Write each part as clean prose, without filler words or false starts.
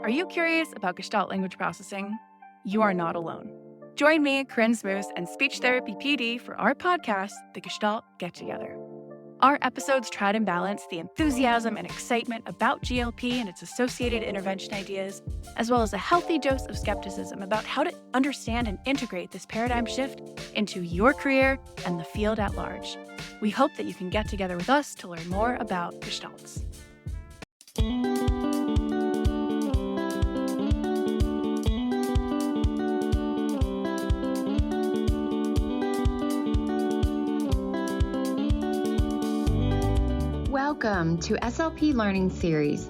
Are you curious about Gestalt language processing? You are not alone. Join me, Corinne Smoose, and speech therapy PD for our podcast, The Gestalt Get Together. Our episodes try to balance the enthusiasm and excitement about GLP and its associated intervention ideas, as well as a healthy dose of skepticism about how to understand and integrate this paradigm shift into your career and the field at large. We hope that you can get together with us to learn more about Gestalts. Welcome to SLP Learning Series,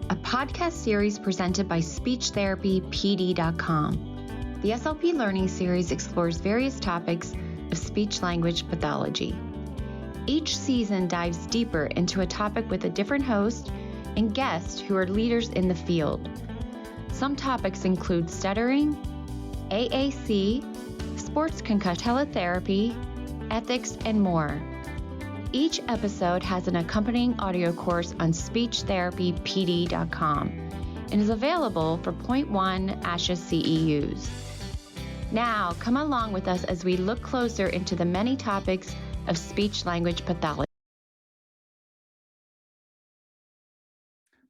a podcast series presented by SpeechTherapyPD.com. The SLP Learning Series explores various topics of speech-language pathology. Each season dives deeper into a topic with a different host and guests who are leaders in the field. Some topics include stuttering, AAC, sports concussion therapy, ethics, and more. Each episode has an accompanying audio course on SpeechTherapyPD.com and is available for 0.1 ASHA CEUs. Now, come along with us as we look closer into the many topics of speech-language pathology.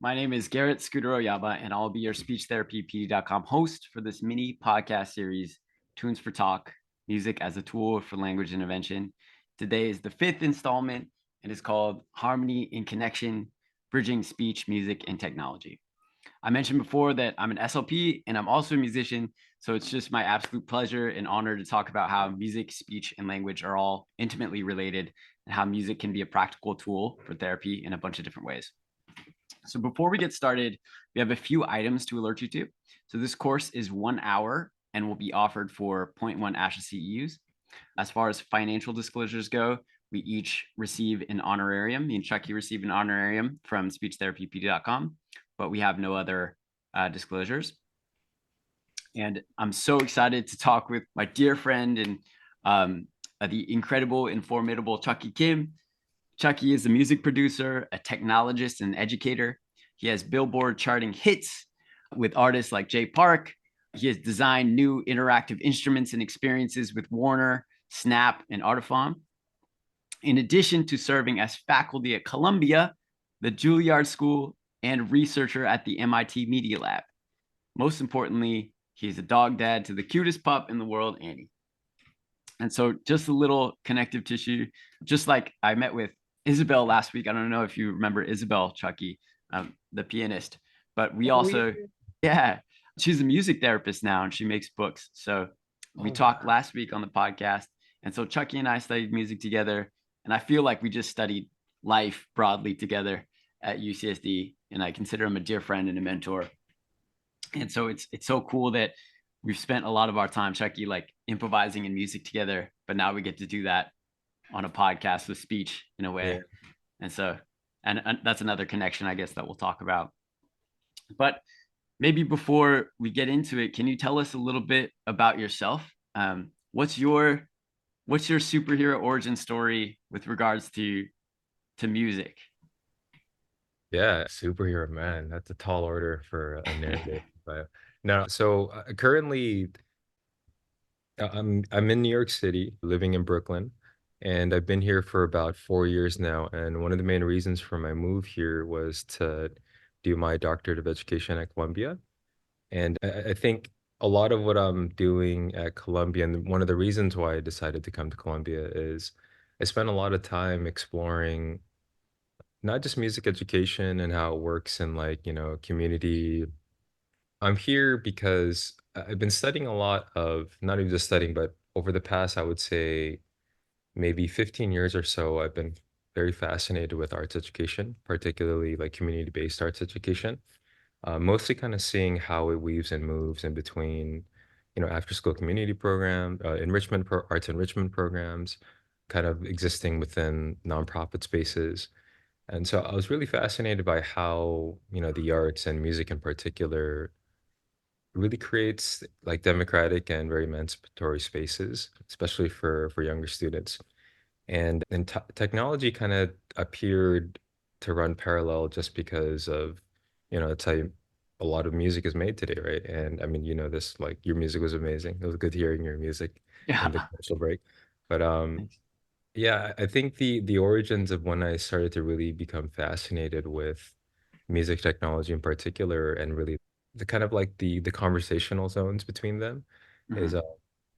My name is Garrett Scudero-Yaba, and I'll be your SpeechTherapyPD.com host for this mini podcast series, Tunes for Talk, Music as a Tool for Language Intervention. Today is the 5th installment, and it's called Harmony in Connection, Bridging Speech, Music, and Technology. I mentioned before that I'm an SLP, and I'm also a musician, so it's just my absolute pleasure and honor to talk about how music, speech, and language are all intimately related, and how music can be a practical tool for therapy in a bunch of different ways. So before we get started, we have a few items to alert you to. So this course is 1 hour and will be offered for 0.1 ASHA CEUs. As far as financial disclosures go, we each receive an honorarium. Me and Chucky receive an honorarium from SpeechTherapyPD.com, but we have no other disclosures. And I'm so excited to talk with my dear friend and the incredible and formidable Chucky Kim. Chucky is a music producer, a technologist, and an educator. He has Billboard charting hits with artists like Jay Park. He has designed new interactive instruments and experiences with Warner, Snap, and Artifon. In addition to serving as faculty at Columbia, the Juilliard School, and researcher at the MIT Media Lab. Most importantly, he's a dog dad to the cutest pup in the world, Annie. And so just a little connective tissue, just like I met with Isabel last week. I don't know if you remember Isabel, Chucky, the pianist, but we also, she's a music therapist now and she makes books. So we talked last week on the podcast. And so Chucky and I studied music together, and I feel like we just studied life broadly together at UCSD. And I consider him a dear friend and a mentor. And so it's so cool that we've spent a lot of our time, Chucky, like improvising in music together, but now we get to do that on a podcast with speech in a way. Yeah. And so, and that's another connection, I guess, that we'll talk about. But maybe before we get into it, can you tell us a little bit about yourself? What's your superhero origin story with regards to music? Yeah, superhero, man. That's a tall order for a narrative. But no, so currently I'm in New York City, living in Brooklyn, and I've been here for about 4 years now. And one of the main reasons for my move here was to do my doctorate of education at Columbia. And I think a lot of what I'm doing at Columbia, and one of the reasons why I decided to come to Columbia, is I spent a lot of time exploring not just music education and how it works in, like, community. I'm here because I've been studying a lot of, not even just studying, but over the past, I would say maybe 15 years or so, I've been very fascinated with arts education, particularly like community-based arts education. Mostly kind of seeing how it weaves and moves in between, after-school community program, arts enrichment programs, kind of existing within nonprofit spaces. And so I was really fascinated by how, the arts and music in particular really creates like democratic and very emancipatory spaces, especially for younger students. And then technology kind of appeared to run parallel just because of, it's how a lot of music is made today, right? And I mean, you know this, like your music was amazing. It was good hearing your music in the Yeah. commercial break. But Thanks. yeah, I think the origins of when I started to really become fascinated with music technology in particular, and really the kind of like the conversational zones between them, is Mhm.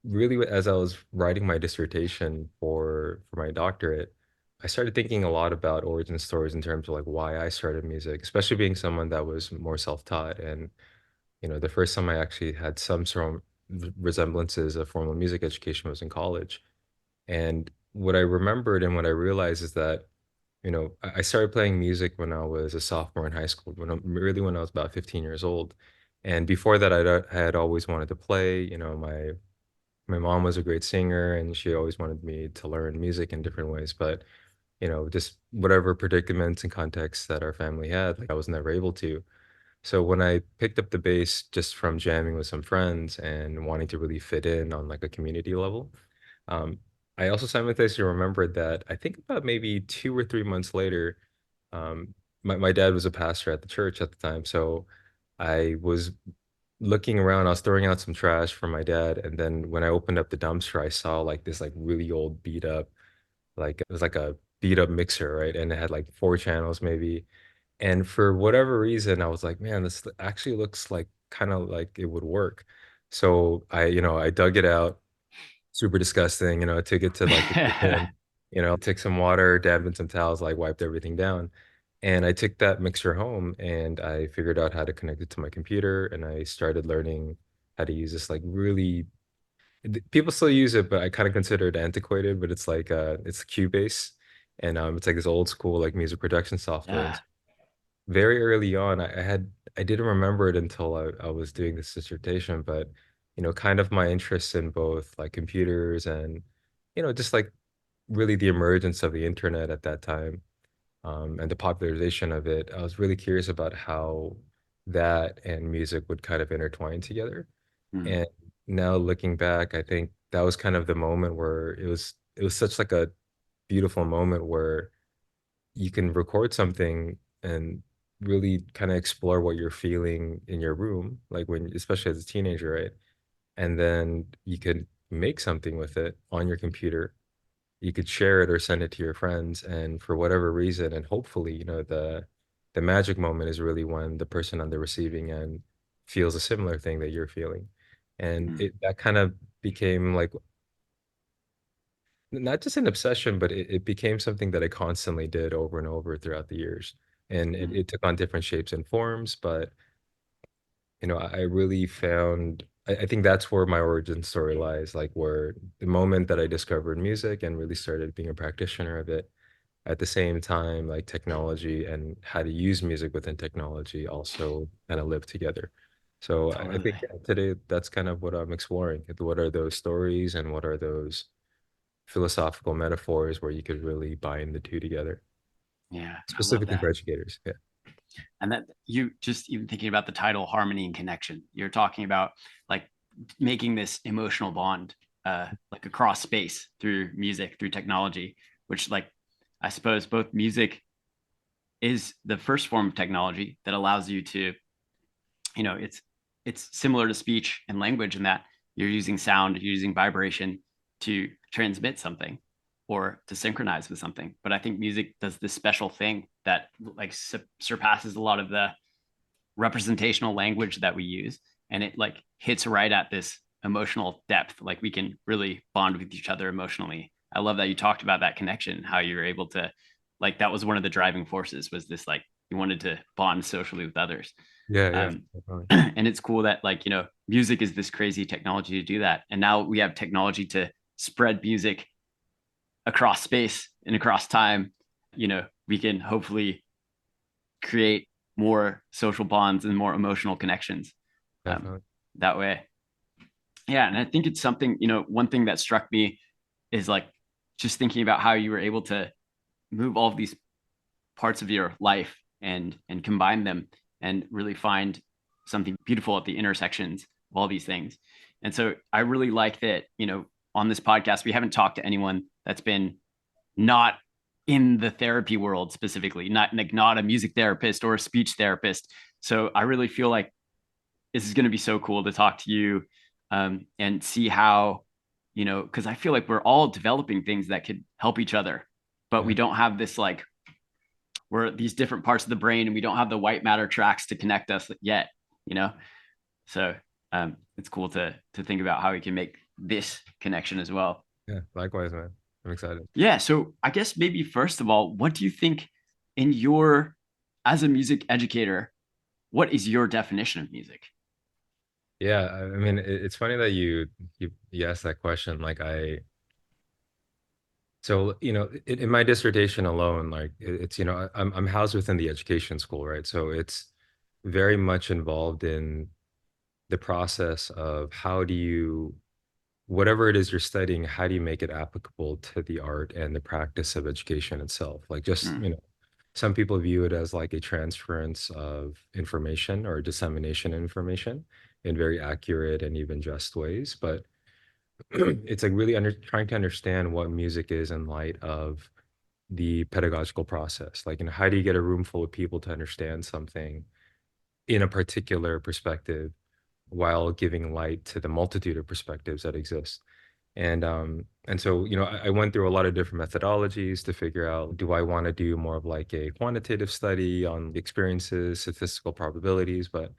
really as I was writing my dissertation for my doctorate, I started thinking a lot about origin stories in terms of like why I started music, especially being someone that was more self-taught. And you know, the first time I actually had some sort of resemblances of formal music education was in college. And what I remembered and what I realized is that, you know, I started playing music when I was a sophomore in high school, when I was about 15 years old. And before that, I had always wanted to play. You know, my mom was a great singer, and she always wanted me to learn music in different ways. But, you know, just whatever predicaments and contexts that our family had, like I was never able to. So when I picked up the bass just from jamming with some friends and wanting to really fit in on like a community level, um, I also simultaneously remembered that I think about maybe 2 or 3 months later, my dad was a pastor at the church at the time. So I was looking around, I was throwing out some trash for my dad. And then when I opened up the dumpster, I saw like this like really old beat up, like it was like a beat up mixer, right? And it had like 4 channels maybe. And for whatever reason, I was like, man, this actually looks like kind of like it would work. So I dug it out, super disgusting, I took it to like the kitchen, took some water, dabbed in some towels, like wiped everything down. And I took that mixture home and I figured out how to connect it to my computer, and I started learning how to use this like really people still use it, but I kind of consider it antiquated, but it's like it's Cubase, and it's like this old school like music production software. And Yeah. very early on, I didn't remember it until I was doing this dissertation, but kind of my interest in both like computers and just like really the emergence of the internet at that time, and the popularization of it. I was really curious about how that and music would kind of intertwine together. Mhm. And now looking back, I think that was kind of the moment where it was such like a beautiful moment where you can record something and really kind of explore what you're feeling in your room, like when, especially as a teenager, right? And then you could make something with it on your computer. You could share it or send it to your friends, and for whatever reason, and hopefully, the magic moment is really when the person on the receiving end feels a similar thing that you're feeling. And Mhm. it that kind of became like not just an obsession, but it became something that I constantly did over and over throughout the years. And it, Mhm. it took on different shapes and forms, but I really found I think that's where my origin story lies, like where the moment that I discovered music and really started being a practitioner of it, at the same time, like technology and how to use music within technology also kind of live together. So I Totally. think today that's kind of what I'm exploring. What are those stories and what are those philosophical metaphors where you could really bind the two together, Yeah, I love specifically that. for educators. Yeah. And that you just even thinking about the title harmony and connection, you're talking about like making this emotional bond like across space through music, through technology, which like I suppose both music is the first form of technology that allows you to, it's similar to speech and language in that you're using sound, you're using vibration to transmit something or to synchronize with something. But I think music does this special thing that like surpasses a lot of the representational language that we use, and it like hits right at this emotional depth. Like we can really bond with each other emotionally. I love that you talked about that connection, how you were able to, like, that was one of the driving forces, was this like you wanted to bond socially with others. Yeah, yeah, um, definitely. and it's cool that like music is this crazy technology to do that, and now we have technology to spread music across space and across time. We can hopefully create more social bonds and more emotional connections um, Definitely. that way. Yeah, and I think it's something, one thing that struck me is like just thinking about how you were able to move all of these parts of your life and combine them and really find something beautiful at the intersections of all these things. And so I really like that, on this podcast we haven't talked to anyone that's been not in the therapy world specifically, not a music therapist or a speech therapist. So I really feel like this is going to be so cool to talk to you and see how, because I feel like we're all developing things that could help each other, but we don't have this like, we're these different parts of the brain and we don't have the white matter tracks to connect us yet, So it's cool to think about how we can make this connection as well. Yeah, likewise, man. I'm excited. Yeah. So I guess maybe first of all, what do you think as a music educator, what is your definition of music? Yeah, I mean, it's funny that you asked that question. So, in my dissertation alone, like it's, I'm housed within the education school, right? So it's very much involved in the process of whatever it is you're studying, how do you make it applicable to the art and the practice of education itself? Like just, some people view it as like a transference of information or dissemination of information in very accurate and even just ways. But it's like really trying to understand what music is in light of the pedagogical process. Like, how do you get a room full of people to understand something in a particular perspective while giving light to the multitude of perspectives that exist? And so, I went through a lot of different methodologies to figure out, do I want to do more of like a quantitative study on the experiences, statistical probabilities? But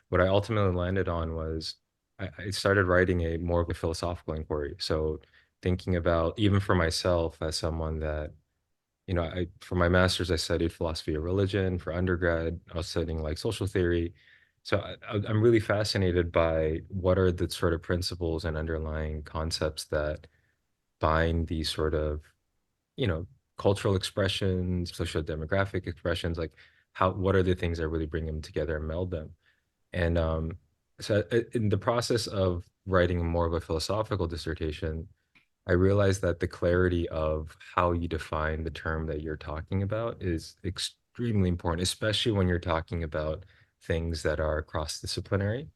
what I ultimately landed on was I started writing more of a philosophical inquiry. So thinking about, even for myself as someone that, for my master's, I studied philosophy of religion. For undergrad, I was studying like social theory. So I'm really fascinated by what are the sort of principles and underlying concepts that bind these sort of, cultural expressions, social demographic expressions, like what are the things that really bring them together and meld them? And so in the process of writing more of a philosophical dissertation, I realized that the clarity of how you define the term that you're talking about is extremely important, especially when you're talking about things that are cross-disciplinary.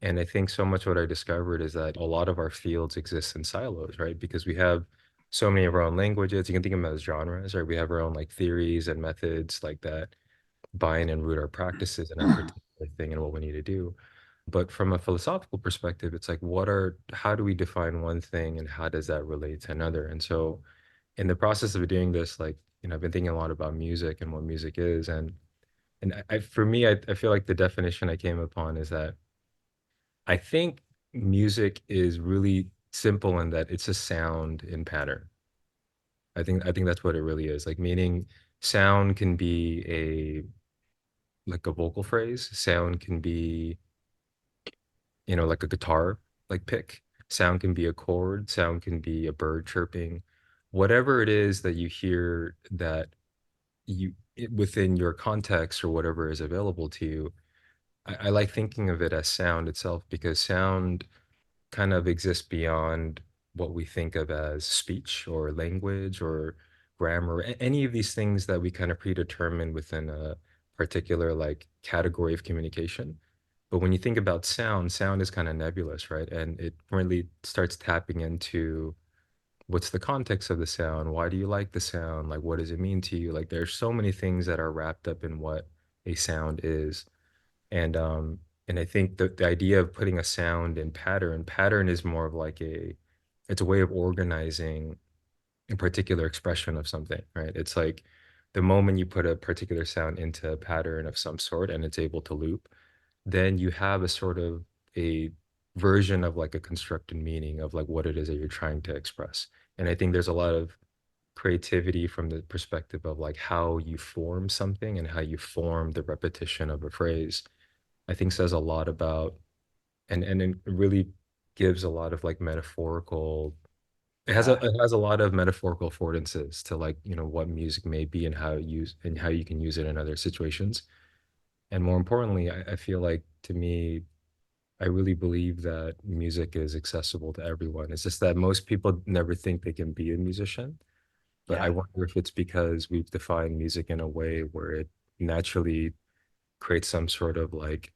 And I think so much what I discovered is that a lot of our fields exist in silos, right? Because we have so many of our own languages. You can think of them as genres, right? We have our own like theories and methods like that bind and root our practices and our particular thing and what we need to do. But from a philosophical perspective, it's like, how do we define one thing and how does that relate to another? And so in the process of doing this, like, I've been thinking a lot about music and what music is. And for me, I feel like the definition I came upon is that I think music is really simple in that it's a sound in pattern. I think that's what it really is. Like, meaning sound can be like a vocal phrase. Sound can be, like a guitar, like pick. Sound can be a chord. Sound can be a bird chirping. Whatever it is that you hear that within your context or whatever is available to you, I like thinking of it as sound itself, because sound kind of exists beyond what we think of as speech or language or grammar, any of these things that we kind of predetermine within a particular like category of communication. But when you think about sound is kind of nebulous, right? And it really starts tapping into what's the context of the sound? Why do you like the sound? Like, what does it mean to you? Like, there's so many things that are wrapped up in what a sound is. And I think the idea of putting a sound in pattern is more of like it's a way of organizing a particular expression of something, right? It's like the moment you put a particular sound into a pattern of some sort and it's able to loop, then you have a sort of a version of like a constructed meaning of like what it is that you're trying to express. And I think there's a lot of creativity from the perspective of like how you form something and how you form the repetition of a phrase. I think says a lot about, and it really gives a lot of like metaphorical. It has a lot of metaphorical affordances to like, what music may be and how you can use it in other situations. And more importantly, I feel like, to me, I really believe that music is accessible to everyone. It's just that most people never think they can be a musician. But I wonder if it's because we've defined music in a way where it naturally creates some sort of like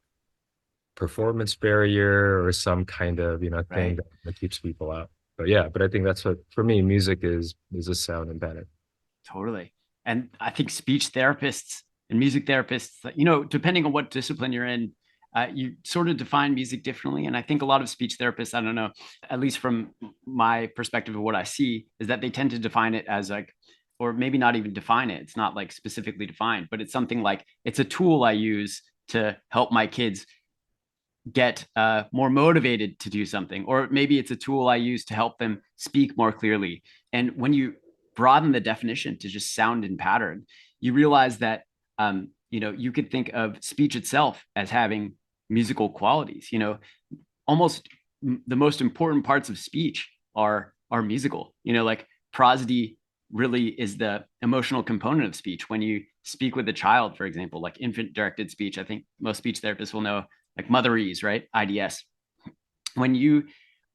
performance barrier or some kind of, thing Right. that keeps people out. But yeah, but I think that's what, for me, music is a sound and pattern. Totally. And I think speech therapists and music therapists, depending on what discipline you're in, you sort of define music differently. And I think a lot of speech therapists, I don't know, at least from my perspective of what I see, is that they tend to define it as like, or maybe not even define it. It's not like specifically defined, but it's something like it's a tool I use to help my kids get more motivated to do something, or maybe it's a tool I use to help them speak more clearly. And when you broaden the definition to just sound and pattern, you realize that you could think of speech itself as having musical qualities. Almost the most important parts of speech are musical. Like prosody really is the emotional component of speech. When you speak with a child, for example, like infant directed speech, I think most speech therapists will know, like motherese, right? IDS. When you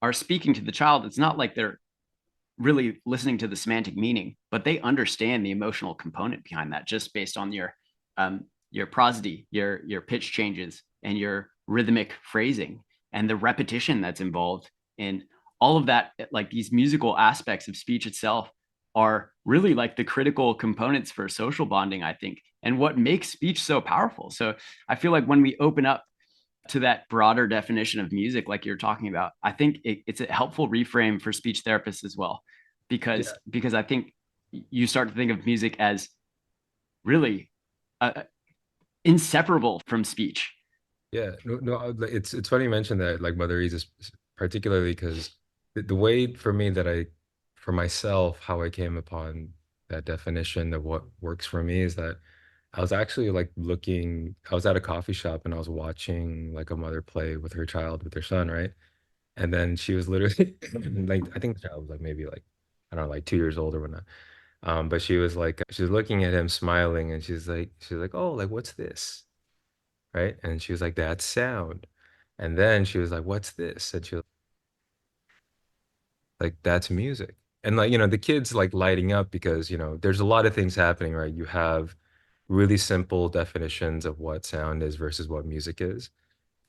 are speaking to the child, it's not like they're really listening to the semantic meaning, but they understand the emotional component behind that just based on your prosody, your pitch changes, and your rhythmic phrasing, and the repetition that's involved in all of that. Like these musical aspects of speech itself are really like the critical components for social bonding, I think, and what makes speech so powerful. So I feel like when we open up to that broader definition of music, like you're talking about, I think it's a helpful reframe for speech therapists as well, because I think you start to think of music as really inseparable from speech. Yeah, no, it's funny you mentioned that, like Mother Ease, particularly because the way for me for myself, how I came upon that definition of what works for me is that I was actually like I was at a coffee shop and I was watching like a mother play with her child, with her son, right? And then she was literally like, I think the child was like maybe like, I don't know, like 2 years old or whatnot. But she was looking at him smiling and she's like, oh, like what's this? Right? And she was like, that's sound. And then she was like, what's this? And she was like, that's music. And like, the kids like lighting up because, there's a lot of things happening, right? You have really simple definitions of what sound is versus what music is.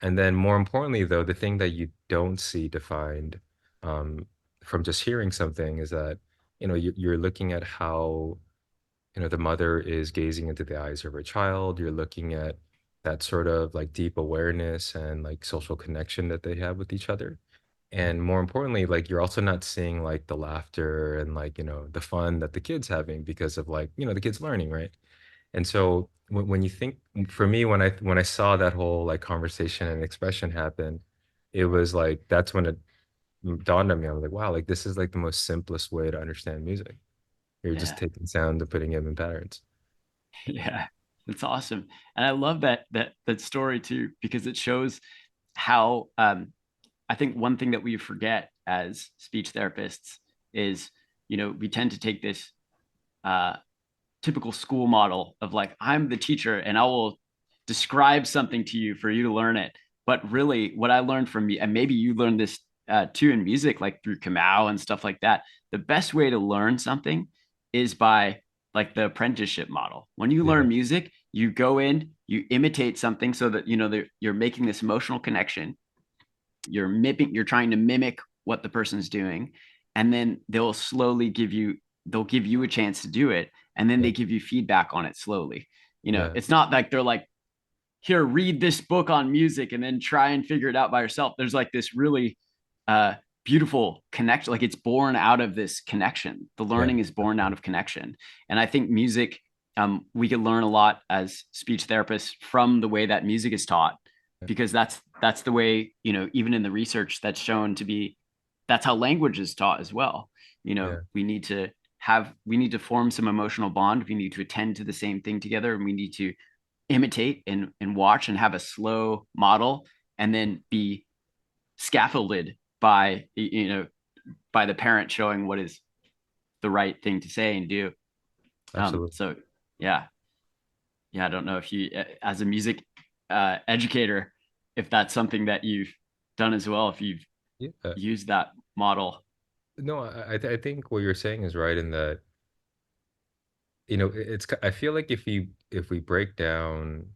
And then more importantly, though, the thing that you don't see defined um, from just hearing something is that, you're looking at how, the mother is gazing into the eyes of her child. You're looking at that sort of like deep awareness and like social connection that they have with each other. And more importantly, like you're also not seeing like the laughter and like, the fun that the kid's having because of like, the kid's learning, right? And so when you think, for me, when I saw that whole like conversation and expression happen, it was like that's when it dawned on me. I was like, wow, like this is like the most simplest way to understand music. You're just Yeah. taking sound and putting them in patterns. Yeah, it's awesome. And I love that story too, because it shows how I think one thing that we forget as speech therapists is, we tend to take this uh, typical school model of like, I'm the teacher and I will describe something to you for you to learn it. But really, what I learned from me, and maybe you learned this too in music, like through Kamau and stuff like that, the best way to learn something is by like the apprenticeship model. When you Yeah. learn music, you go in, you imitate something so that, you're making this emotional connection. You're trying to mimic what the person's doing, and then they'll give you a chance to do it, and then Yeah. they give you feedback on it slowly. Yeah. It's not like they're like, here, read this book on music and then try and figure it out by yourself. There's like this really uh beautiful connection. Like it's born out of this connection. The Yeah. learning is born out of connection. And I think music, we can learn a lot as speech therapists from the way that music is taught, because that's the way, even in the research that's shown to be, that's how language is taught as well. Yeah. We need to form some emotional bond. We need to attend to the same thing together, and we need to imitate and watch and have a slow model, and then be scaffolded by by the parent showing what is the right thing to say and do. Absolutely. So yeah, I don't know if you, as a music educator, if that's something that you've done as well, if you've Yeah. used that model. No, I think what you're saying is right in that, I feel like if we break down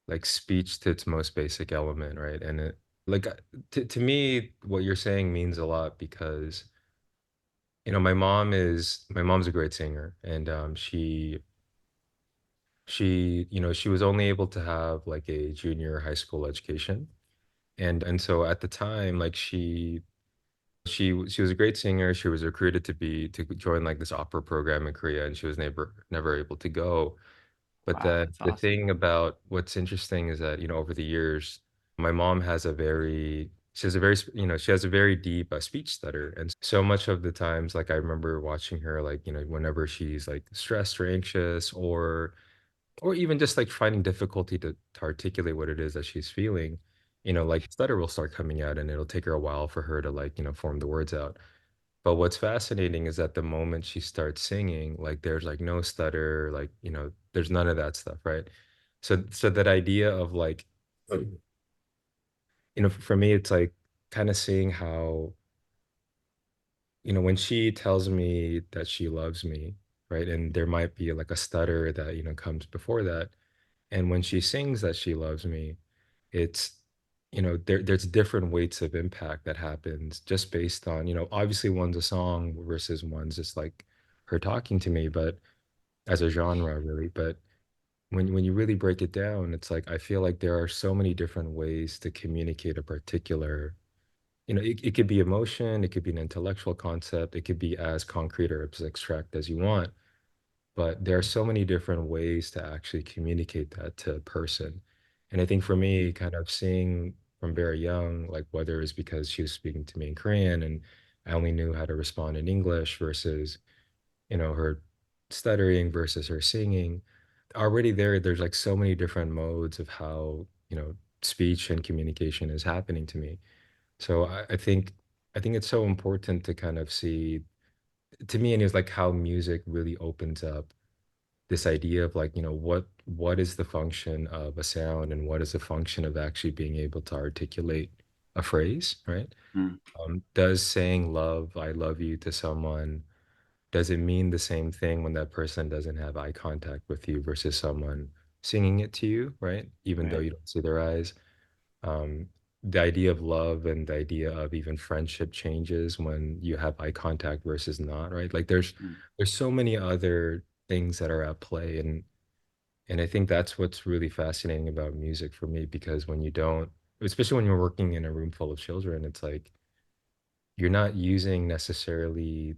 like speech to its most basic element, right? And like to me, what you're saying means a lot because, my mom's a great singer and she was only able to have like a junior high school education. And so at the time, like she was a great singer. She was recruited to join like this opera program in Korea, and she was never able to go. But Wow, then that's the awesome. thing about what's interesting is that, over the years, my mom has a very she has a very sp- you know she has a very deep speech stutter, and so much of the times, like I remember watching her, like, whenever she's like stressed or anxious, or even just like finding difficulty to articulate what it is that she's feeling, like stutter will start coming out, and it'll take her a while for her to, like, form the words out. But what's fascinating is that the moment she starts singing, like there's like no stutter, like, there's none of that stuff, right? So that idea of like, for me, it's like kind of seeing how, when she tells me that she loves me, right? And there might be like a stutter that, comes before that. And when she sings that she loves me, it's, there's different weights of impact that happens just based on, obviously one's a song versus one's just like her talking to me, but as a genre really. But when you really break it down, it's like I feel like there are so many different ways to communicate a particular, it could be emotion, it could be an intellectual concept, it could be as concrete or as abstract as you want, but there are so many different ways to actually communicate that to a person. And I think for me, kind of seeing from very young, like whether it's because she was speaking to me in Korean and I only knew how to respond in English versus, her stuttering versus her singing, already there's like so many different modes of how, speech and communication is happening to me. So I think it's so important to kind of see, to me, and it's like how music really opens up this idea of like, what is the function of a sound and what is the function of actually being able to articulate a phrase, right? Mm, Does saying I love you to someone, does it mean the same thing when that person doesn't have eye contact with you versus someone singing it to you, right? Even though right. you don't see their eyes. Um, the idea of love and the idea of even friendship changes when you have eye contact versus not, right? Like Mm, there's so many other things that are at play, and I think that's what's really fascinating about music for me, because when you don't, especially when you're working in a room full of children, it's like you're not using necessarily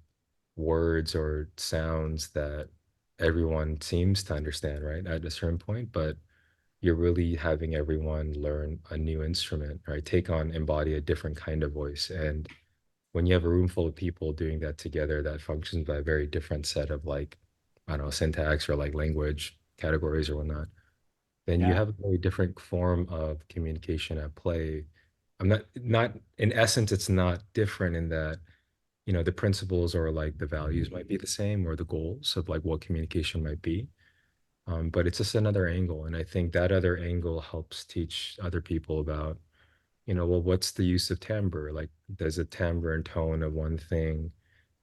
words or sounds that everyone seems to understand, right? At a certain point, but you're really having everyone learn a new instrument, right? Embody a different kind of voice. And when you have a room full of people doing that together, that functions by a very different set of like, I don't know, syntax or like language categories or whatnot, then you yeah, have a very different form of communication at play. I'm not in essence, it's not different in that, the principles or like the values might be the same, or the goals of like what communication might be. But it's just another angle. And I think that other angle helps teach other people about, well, what's the use of timbre? Like, does a timbre and tone of one thing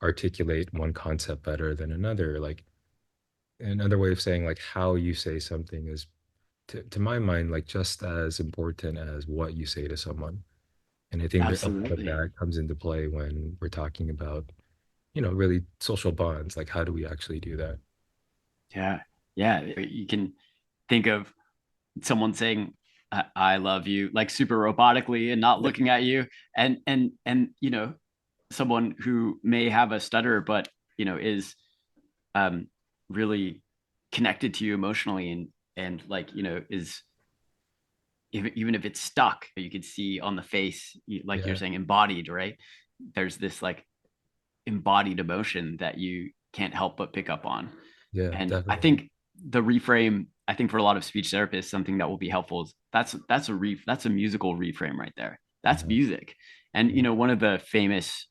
articulate one concept better than another? Like, another way of saying like how you say something is, to my mind, like just as important as what you say to someone. And I think that a lot of absolutely. that comes into play when we're talking about, really social bonds. Like, how do we actually do that? Yeah, yeah. You can think of someone saying I love you like super robotically and not Yeah. looking at you, and someone who may have a stutter but is um really connected to you emotionally, and like is, even if it's stuck, you could see on the face, like you're Yeah. saying, embodied, right? There's this like embodied emotion that you can't help but pick up on. Yeah, And I definitely. think the reframe, I think for a lot of speech therapists, something that will be helpful is that's a musical reframe right there. That's Mhm. music. And Yeah. one of the famous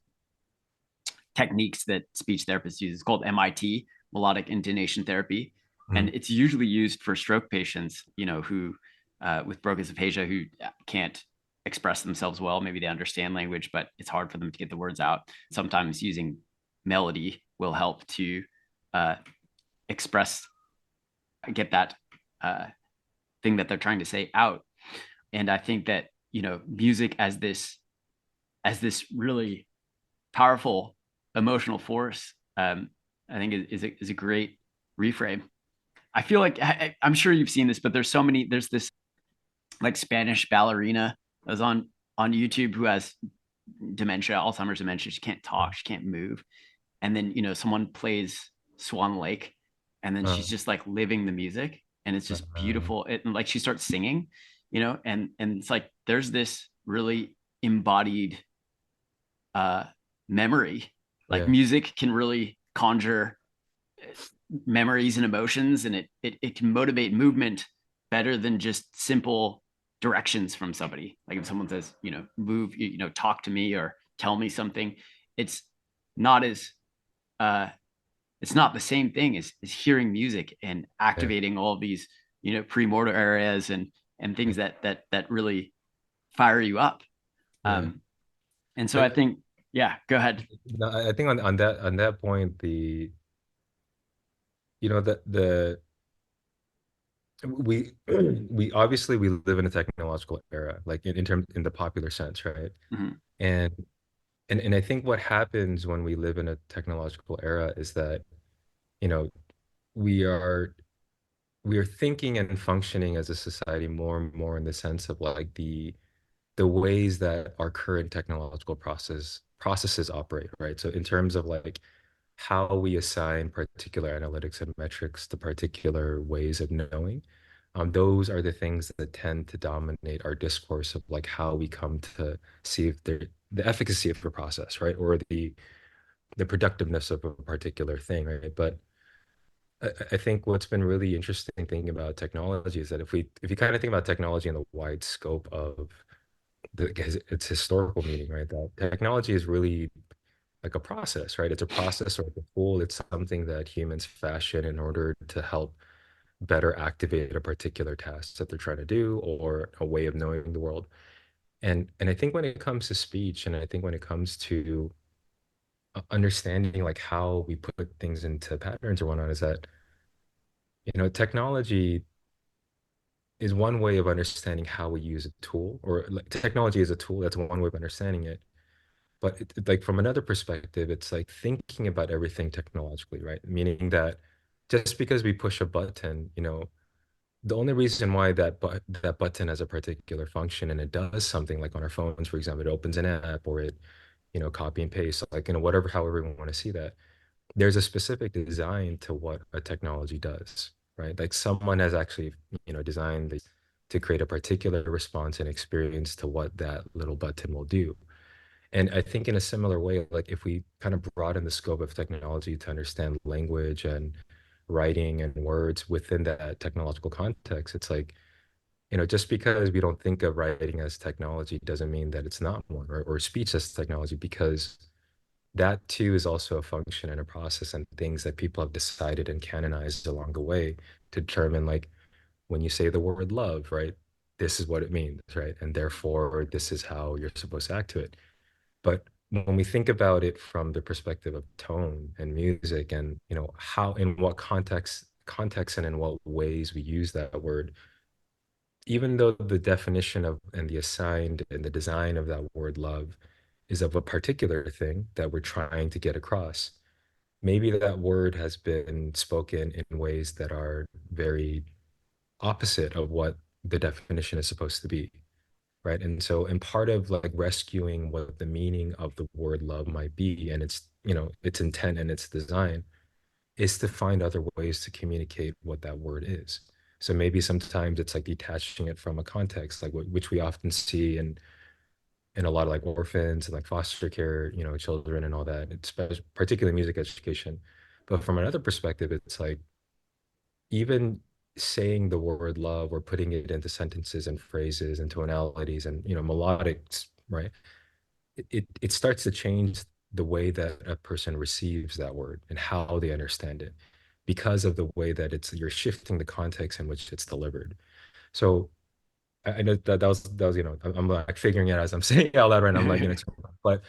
techniques that speech therapists use is called MIT, melodic intonation therapy. And Mhm. it's usually used for stroke patients, who with Broca's aphasia, who can't express themselves well. Maybe they understand language, but it's hard for them to get the words out. Sometimes using melody will help to uh, express, get that uh, thing that they're trying to say out. And I think that music as this really powerful emotional force, I think is a great reframe. I feel like I'm sure you've seen this, but there's this like Spanish ballerina that was on YouTube who has dementia, Alzheimer's dementia. She can't talk, she can't move. And then, someone plays Swan Lake, and then Uh, she's just like living the music, and it's just uh, beautiful. And like she starts singing, and it's like there's this really embodied memory. Like yeah, music can really conjure memories and emotions, and it can motivate movement better than just simple directions from somebody. Like if someone says, move, talk to me or tell me something, it's not as it's not the same thing as hearing music and yeah, activating all of these, premotor areas and yeah, things that really fire you up. yeah. And so I But think, yeah, go ahead. no, I think on that point, the we we obviously we live in a technological era, like in terms in the popular sense, right? Mhm. And and I think what happens when we live in a technological era is that, you know, we are we are thinking and functioning as a society more and more in the sense of like the ways that our current technological processes operate, right? So in terms of like how we assign particular analytics and metrics to particular ways of knowing, those are the things that tend to dominate our discourse of like how we come to see if the efficacy of a process, right? Or the productiveness of a particular thing, right? But I think what's been really interesting thinking about technology is that if you kind of think about technology in the wide scope of its historical meaning, right? That technology is really like a process, right? It's a process or a tool. It's something that humans fashion in order to help better activate a particular task that they're trying to do or a way of knowing the world. And I think when it comes to speech, and I think when it comes to understanding like how we put things into patterns or whatnot, is that, technology is one way of understanding how we use a tool, or like technology is a tool. That's one way of understanding it. But like from another perspective, it's like thinking about everything technologically, right? Meaning that just because we push a button, the only reason why that button has a particular function and it does something like on our phones, for example, it opens an app or it, copy and paste, like, whatever, however we want to see that. There's a specific design to what a technology does, right? Like someone has actually, designed to create a particular response and experience to what that little button will do. And I think in a similar way, like if we kind of broaden the scope of technology to understand language and writing and words within that technological context, it's like, just because we don't think of writing as technology doesn't mean that it's not one, or speech as technology, because that too is also a function and a process and things that people have decided and canonized along the way to determine, like, when you say the word love, right? This is what it means, right? And therefore, this is how you're supposed to act to it. But when we think about it from the perspective of tone and music and, how, in what context and in what ways we use that word, even though the definition of and the assigned and the design of that word love is of a particular thing that we're trying to get across, maybe that word has been spoken in ways that are very opposite of what the definition is supposed to be, right? And so, and part of like rescuing what the meaning of the word love might be and its, its intent and its design, is to find other ways to communicate what that word is. So maybe sometimes it's like detaching it from a context, like which we often see in a lot of like orphans and like foster care, children and all that, especially particularly music education. But from another perspective, it's like even saying the word love or putting it into sentences and phrases and tonalities and, melodics, right? It starts to change the way that a person receives that word and how they understand it, because of the way that you're shifting the context in which it's delivered. So I know that was, I'm like figuring it out as I'm saying it out loud, right? I'm like, but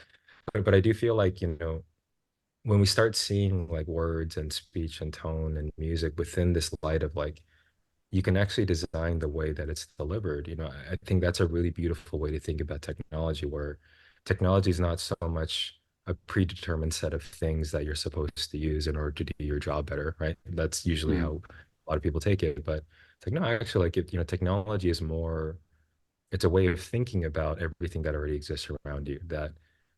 but I do feel like, when we start seeing like words and speech and tone and music within this light of like, you can actually design the way that it's delivered. I think that's a really beautiful way to think about technology, where technology is not so much a predetermined set of things that you're supposed to use in order to do your job better, right? That's usually Mm. how a lot of people take it, but it's like, no, actually, like, technology is more, it's a way of thinking about everything that already exists around you. That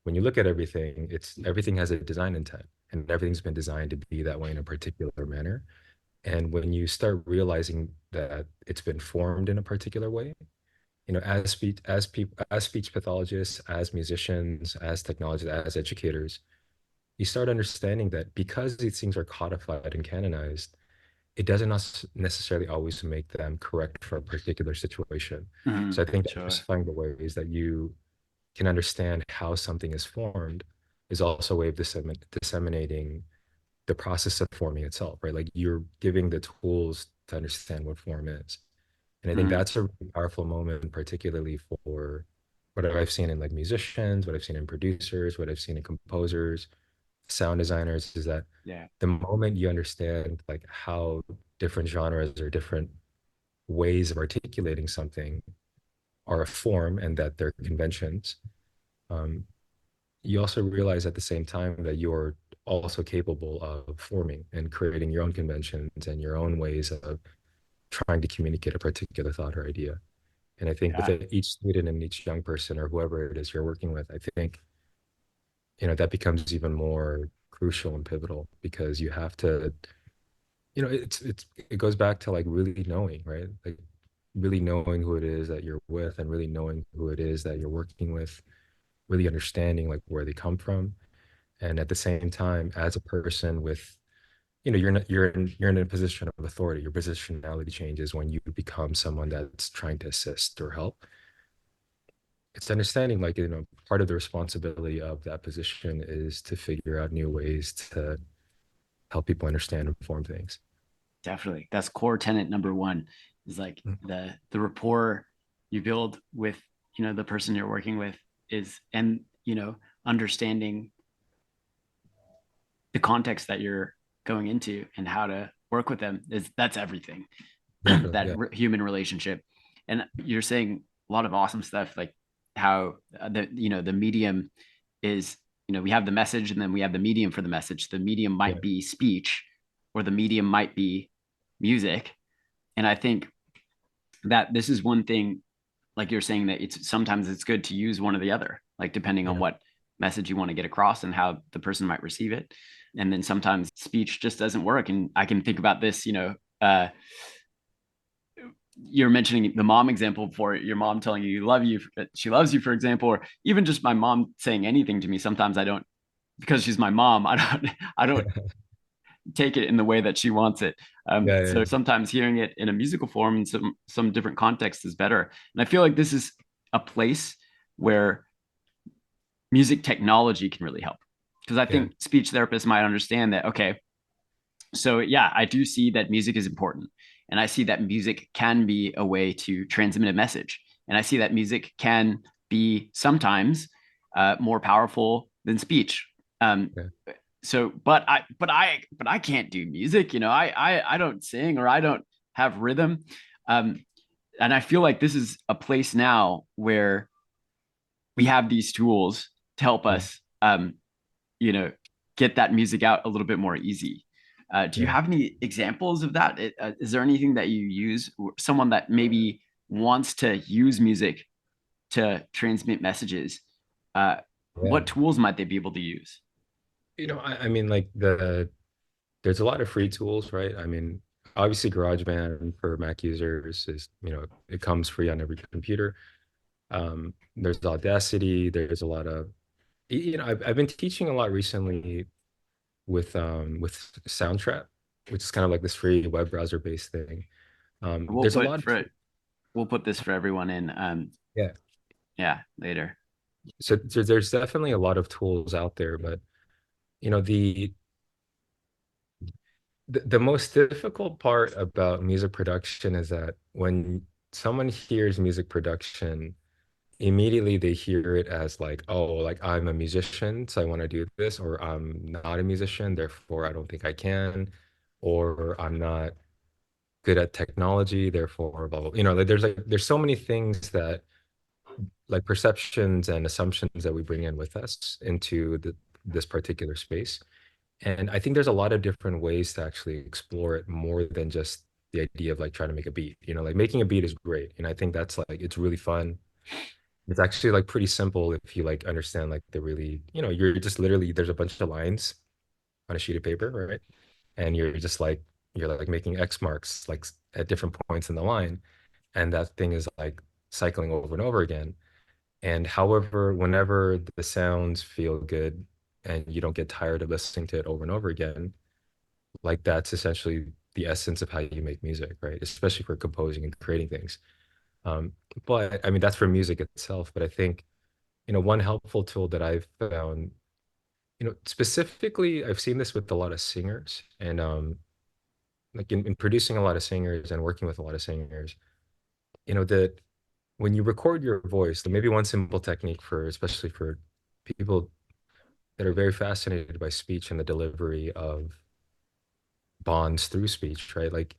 when you look at everything, everything has a design intent, and everything's been designed to be that way in a particular manner. And when you start realizing that it's been formed in a particular way, as speech pathologists, as musicians, as technologists, as educators, you start understanding that because these things are codified and canonized, it doesn't necessarily always make them correct for a particular situation. So I think Sure. diversifying the ways that you can understand how something is formed is also a way of disseminating the process of forming itself, right? Like you're giving the tools to understand what form is. And I think Mhm. that's a really powerful moment, particularly for what I've seen in like musicians, what I've seen in producers, what I've seen in composers, sound designers, is that Yeah. the moment you understand like how different genres or different ways of articulating something are a form and that they're conventions, um, you also realize at the same time that you're also capable of forming and creating your own conventions and your own ways of trying to communicate a particular thought or idea. And I think with Yeah. each student and each young person or whoever it is you're working with, I think, that becomes even more crucial and pivotal because you have to, it goes back to like really knowing, right? Like really knowing who it is that you're with and really knowing who it is that you're working with, really understanding like where they come from. And at the same time, as a person with, you're in a position of authority. Your positionality changes when you become someone that's trying to assist or help. It's understanding like, part of the responsibility of that position is to figure out new ways to help people understand and form things. Definitely. That's core tenet number one is like Mm. the rapport you build with, the person you're working with is, and, understanding the context that you're going into and how to work with them that's everything. Definitely, That yeah, human relationship. And you're saying a lot of awesome stuff, like how the medium is, we have the message and then we have the medium for the message. The medium yeah, might be speech or the medium might be music. And I think that this is one thing, like you're saying, that it's good to use one or the other, like depending on yeah, what message you want to get across and how the person might receive it. And then sometimes speech just doesn't work. And I can think about this, you're mentioning the mom example, for your mom telling you love you, she loves you, for example, or even just my mom saying anything to me. Sometimes I don't, because she's my mom, I don't take it in the way that she wants it. yeah, So yeah, sometimes hearing it in a musical form in some different context is better. And I feel like this is a place where music technology can really help, because I yeah, think speech therapists might understand that. Okay, so yeah, I do see that music is important, and I see that music can be a way to transmit a message, and I see that music can be sometimes more powerful than speech. Um, yeah, so but I can't do music, I don't sing, or I don't have rhythm. um and I feel like this is a place now where we have these tools to help yeah, us you know get that music out a little bit more easy. Do you yeah, have any examples of that? Is there anything that you use, someone that maybe wants to use music to transmit messages? uh yeah. what tools might they be able to use? I mean, like there's a lot of free tools, right? I mean, obviously GarageBand for Mac users is, it comes free on every computer. There's Audacity. There's a lot of, I've been teaching a lot recently with Soundtrap, which is kind of like this free web browser based thing. we'll There's a put lot of, for we'll put this for everyone in yeah. yeah, later. So there's definitely a lot of tools out there, but you know the most difficult part about music production is that when someone hears music production, immediately they hear it as like, oh, like I'm a musician, so I want to do this, or I'm not a musician, therefore I don't think I can, or I'm not good at technology, therefore blah, blah. There's so many things that like perceptions and assumptions that we bring in with us into this particular space. And I think there's a lot of different ways to actually explore it more than just the idea of like trying to make a beat. Like making a beat is great, and I think that's like it's really fun. It's actually like pretty simple if you like understand like the really, you're just literally there's a bunch of lines on a sheet of paper, right? And you're like making X marks like at different points in the line, and that thing is like cycling over and over again. And however, whenever the sounds feel good and you don't get tired of listening to it over and over again, like that's essentially the essence of how you make music, right? Especially for composing and creating things. Um, but I mean, that's for music itself. But I think, one helpful tool that I've found, specifically, I've seen this with a lot of singers and like in producing a lot of singers and working with a lot of singers, that when you record your voice, maybe one simple technique for, especially for people that are very fascinated by speech and the delivery of bonds through speech, right? Like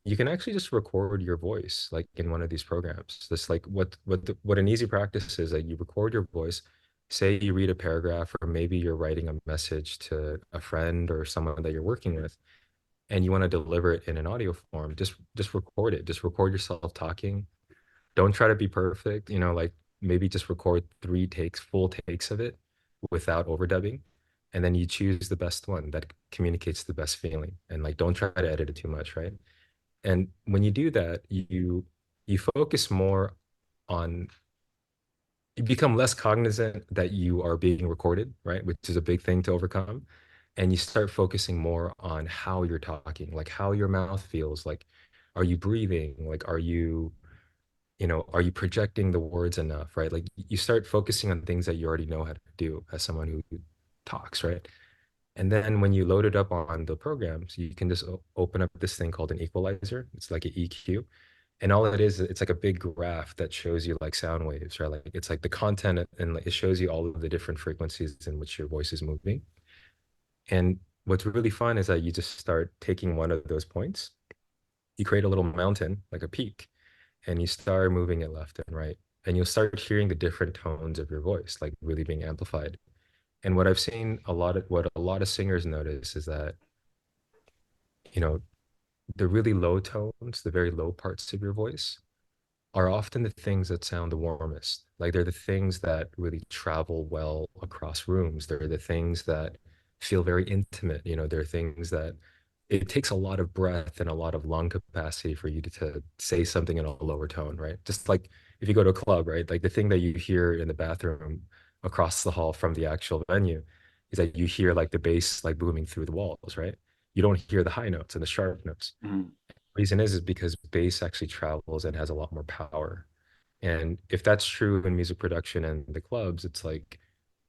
you can actually just record your voice like in one of these programs. That's like what an easy practice is that you record your voice, say you read a paragraph, or maybe you're writing a message to a friend or someone that you're working with, and you want to deliver it in an audio form. Just record it. Just record yourself talking. Don't try to be perfect, like maybe just record full takes of it without overdubbing. And then you choose the best one that communicates the best feeling. And like don't try to edit it too much, right? And when you do that, you focus more on you become less cognizant that you are being recorded, right? Which is a big thing to overcome. And you start focusing more on how you're talking, like how your mouth feels, like are you breathing? Like are you projecting the words enough, right? Like you start focusing on things that you already know how to do as someone who talks, right? And then when you load it up on the programs, you can just open up this thing called an equalizer. It's like an EQ. And all it is, it's like a big graph that shows you like sound waves, right? Like it's like the content and like, it shows you all of the different frequencies in which your voice is moving. And what's really fun is that you just start taking one of those points, you create a little mountain, like a peak, and you start moving it left and right. And you'll start hearing the different tones of your voice, like really being amplified. And what I've seen what a lot of singers notice is that, you know, the really low tones, the very low parts of your voice are often the things that sound the warmest. Like they're the things that really travel well across rooms. They're the things that feel very intimate. They're things that it takes a lot of breath and a lot of lung capacity for you to say something in a lower tone, right? Just like if you go to a club, right? Like the thing that you hear in the bathroom across the hall from the actual venue is that you hear like the bass like booming through the walls, right? You don't hear the high notes and the sharp notes. Mhm. Reason is because bass actually travels and has a lot more power. And if that's true in music production and the clubs, it's like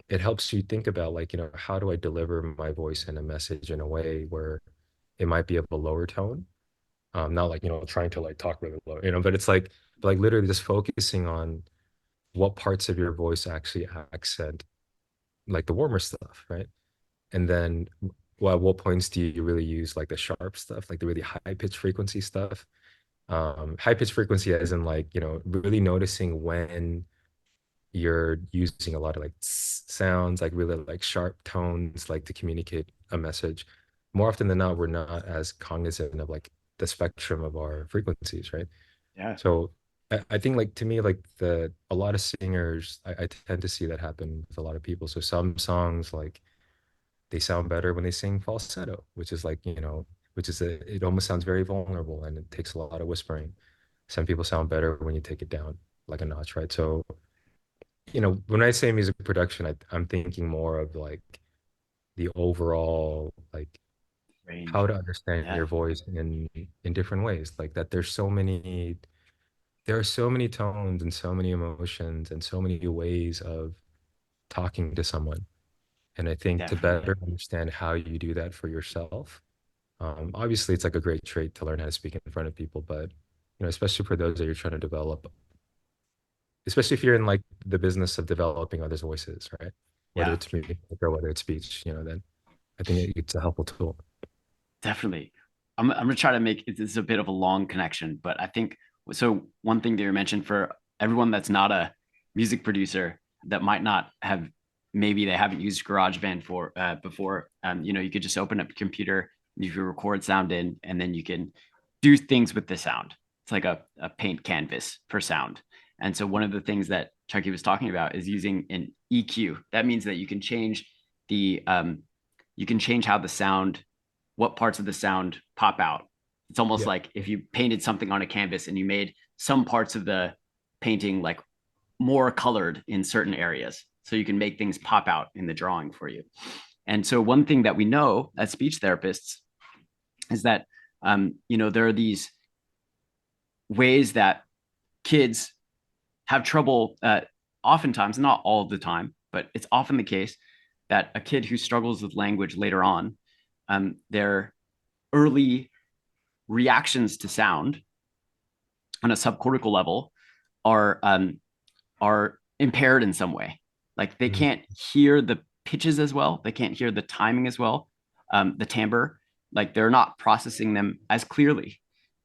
it helps you think about like, how do I deliver my voice and a message in a way where it might be of a lower tone. Not like, trying to like talk really low, but it's like literally just focusing on what parts of your voice actually accent like the warmer stuff, right? And then well, at what points do you really use like the sharp stuff, like the really high pitch frequency stuff? High pitch frequency as in like, really noticing when you're using a lot of like sounds, like really like sharp tones, like to communicate a message. More often than not, we're not as cognizant of like the spectrum of our frequencies, right? Yeah, So I think like to me, like a lot of singers, I tend to see that happen with a lot of people. So some songs like they sound better when they sing falsetto, which is like, it almost sounds very vulnerable and it takes a lot of whispering. Some people sound better when you take it down like a notch, right? So when I say music production, I'm thinking more of like the overall, like how range. to understand Yeah, your voice in different ways. Like that there are so many tones and so many emotions and so many ways of talking to someone. And I think to definitely. better understand how you do that for yourself, obviously it's like a great trait to learn how to speak in front of people, but especially for those that you're trying to develop, especially if you're in like the business of developing others' voices, right? Whether Yeah, it's music or whether it's speech, then I think it's a helpful tool. definitely. I'm gonna try to make it, this is a bit of a long connection, but I think so. One thing that you mentioned for everyone that's not a music producer that might not have, maybe they haven't used GarageBand for before. You could just open up your computer, you can record sound in, and then you can do things with the sound. It's like a paint canvas for sound. And so one of the things that Chucky was talking about is using an EQ. That means that you can change how the sound, what parts of the sound pop out. It's almost like if you painted something on a canvas and you made some parts of the painting like more colored in certain areas. So you can make things pop out in the drawing for you. And so one thing that we know as speech therapists is that, there are these ways that kids have trouble, oftentimes, not all the time, but it's often the case that a kid who struggles with language later on, their early reactions to sound on a subcortical level are impaired in some way. Like they can't hear the pitches as well. They can't hear the timing as well. The timbre, like they're not processing them as clearly.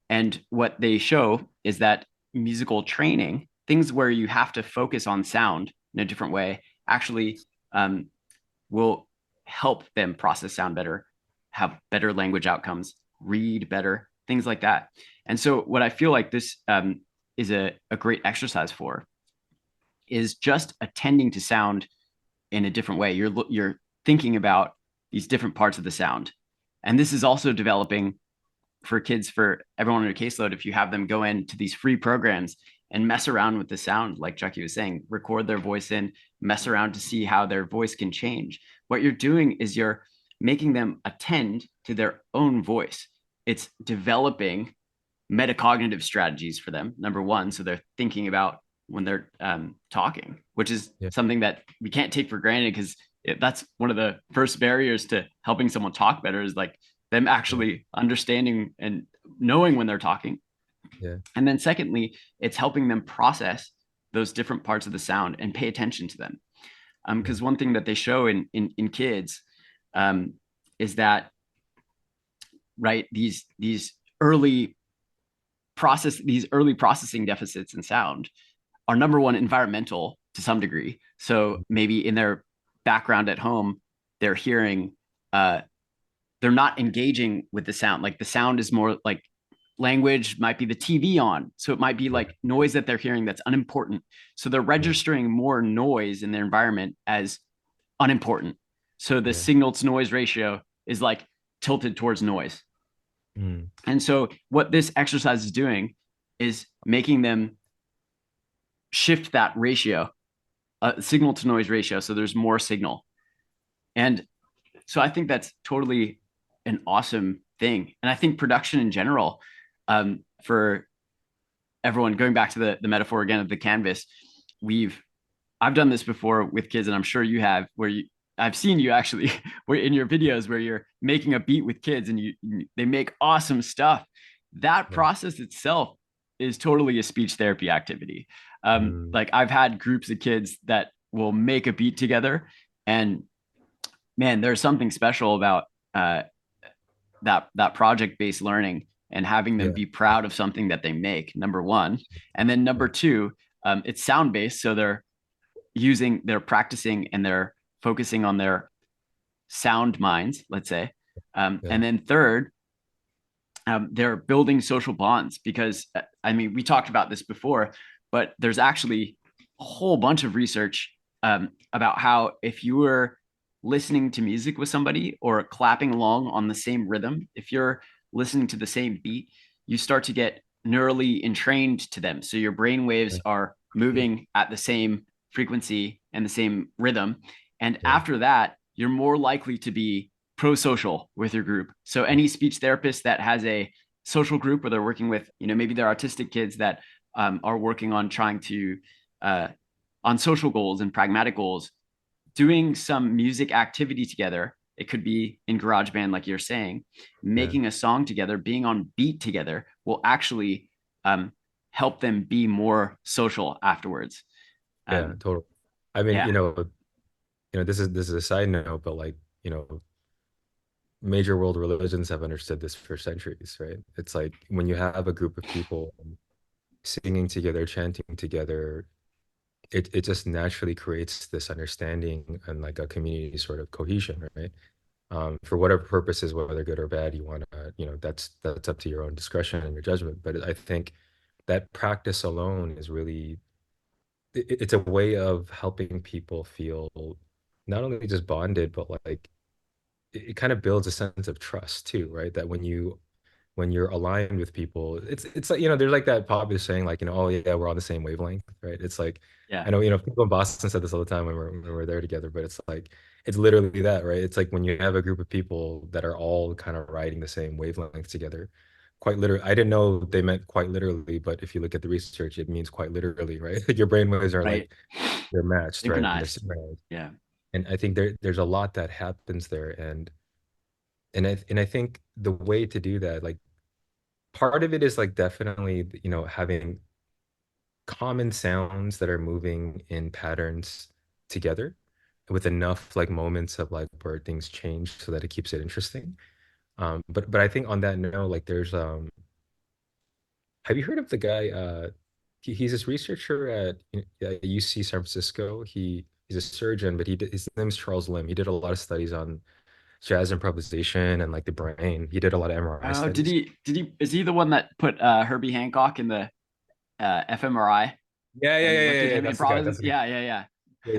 And what they show is that musical training, things where you have to focus on sound in a different way, actually will help them process sound better, have better language outcomes, read better, things like that. And so what I feel like this is a great exercise for is just attending to sound in a different way. You're thinking about these different parts of the sound. And this is also developing for kids, for everyone on your caseload. If you have them go into these free programs and mess around with the sound, like Chucky was saying, record their voice in, mess around to see how their voice can change. What you're doing is you're making them attend to their own voice. It's developing metacognitive strategies for them, number one. So they're thinking about when they're talking, which is something that we can't take for granted, because that's one of the first barriers to helping someone talk better, is like them actually understanding and knowing when they're talking. And then secondly, it's helping them process those different parts of the sound and pay attention to them. Because one thing that they show in kids is that, right, these early processing deficits in sound are, number one, environmental to some degree. So maybe in their background at home, they're hearing, they're not engaging with the sound. Like the sound is more like language, might be the TV on. So it might be like noise that they're hearing that's unimportant. So they're registering more noise in their environment as unimportant. So the signal to noise ratio is like tilted towards noise. And so what this exercise is doing is making them shift that ratio, signal to noise ratio. So there's more signal. And so I think that's totally an awesome thing. And I think production in general, for everyone, going back to the metaphor again of the canvas, I've done this before with kids, and I'm sure you have, where I've seen you actually in your videos where you're making a beat with kids and they make awesome stuff. That process itself is totally a speech therapy activity. Like I've had groups of kids that will make a beat together, and man, there's something special about that project-based learning and having them be proud of something that they make, number one. And then number two, it's sound-based. So they're practicing and they're focusing on their sound minds, let's say. And then third, they're building social bonds, because I mean, we talked about this before, but there's actually a whole bunch of research about how if you were listening to music with somebody or clapping along on the same rhythm, if you're listening to the same beat, you start to get neurally entrained to them. So your brain waves are moving at the same frequency and the same rhythm. And after that, you're more likely to be pro-social with your group. So any speech therapist that has a social group where they're working with, maybe they're autistic kids that are working on trying to, on social goals and pragmatic goals, doing some music activity together. It could be in GarageBand, like you're saying, making a song together, being on beat together will actually help them be more social afterwards. Totally. I mean, this is a side note, but like, major world religions have understood this for centuries, right? It's like when you have a group of people singing together, chanting together, it just naturally creates this understanding and like a community sort of cohesion, right? for whatever purposes, whether good or bad, you want to, that's up to your own discretion and your judgment. But I think that practice alone is really, it's a way of helping people feel not only just bonded, but like it kind of builds a sense of trust too, right? That when you're aligned with people, it's like, there's like that popular saying, like, oh yeah, we're on the same wavelength, right? It's like, Yeah. I know, people in Boston said this all the time when we're there together, but it's like, it's literally that, right? It's like when you have a group of people that are all kind of riding the same wavelength together, quite literally. I didn't know they meant quite literally, but if you look at the research, it means quite literally, right? Like your brain waves are Right. like, they're matched, right? And they're Synchronized. synchronized. Yeah. And I think there's a lot that happens there. And I think the way to do that, like, part of it is like definitely, having common sounds that are moving in patterns together with enough like moments of like where things change so that it keeps it interesting. But I think on that note, like there's have you heard of the guy he's this researcher at UC San Francisco. He's a surgeon, but his name's Charles Lim. He did a lot of studies on jazz improvisation and like the brain. He did a lot of MRI Oh, studies. is he the one that put Herbie Hancock in the fMRI Yeah, yeah, and yeah, looked yeah, at yeah. him That's the guy. improvising? That's the guy. Yeah, yeah, yeah. Yeah,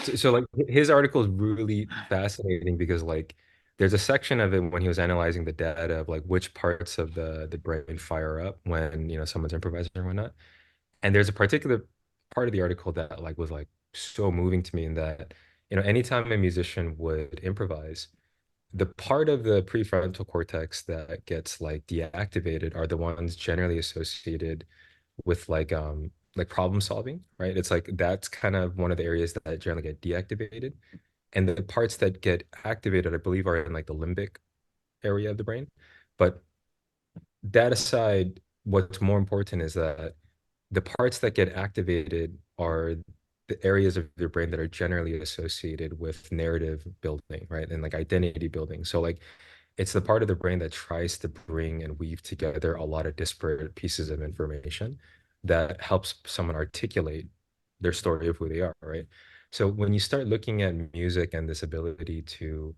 yeah. So like his article is really fascinating because like there's a section of it when he was analyzing the data of like which parts of the brain fire up when someone's improvising or whatnot. And there's a particular part of the article that like was like so moving to me in that anytime a musician would improvise, the part of the prefrontal cortex that gets like deactivated are the ones generally associated with like problem solving, right? It's like that's kind of one of the areas that generally get deactivated. And the parts that get activated, I believe, are in like the limbic area of the brain. But that aside, what's more important is that the parts that get activated are the areas of your brain that are generally associated with narrative building, right? And like identity building. So like it's the part of the brain that tries to bring and weave together a lot of disparate pieces of information that helps someone articulate their story of who they are, right? So when you start looking at music and this ability to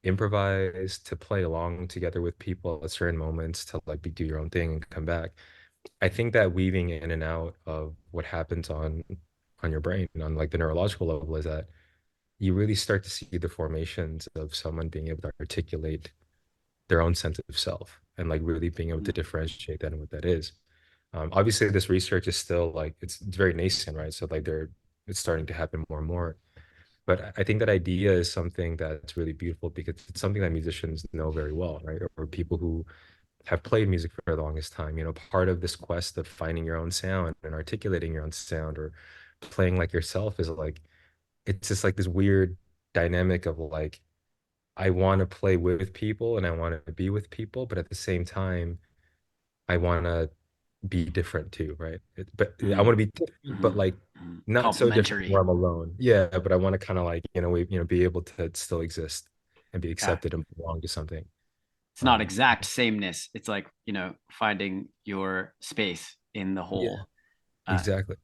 improvise, to play along together with people at certain moments, to like do your own thing and come back, I think that weaving in and out of what happens on your brain on like the neurological level is that you really start to see the formations of someone being able to articulate their own sense of self and like really being able to Mm. differentiate that and what that is. Obviously, this research is still like it's very nascent, right? So like it's starting to happen more and more. But I think that idea is something that's really beautiful because it's something that musicians know very well, right? Or people who have played music for the longest time. Part of this quest of finding your own sound and articulating your own sound or playing like yourself is like it's just like this weird dynamic of like I want to play with people and I want to be with people, but at the same time, I want to be different too, right? But I want Mm. to be different, but Mhm. like Mhm. not so different Complementary. where I'm alone. Yeah, but I want to kind of like, be able to still exist and be Yeah. accepted and belong to something. It's not Um, exact sameness. It's like, finding your space in the yeah, whole. Uh, exactly.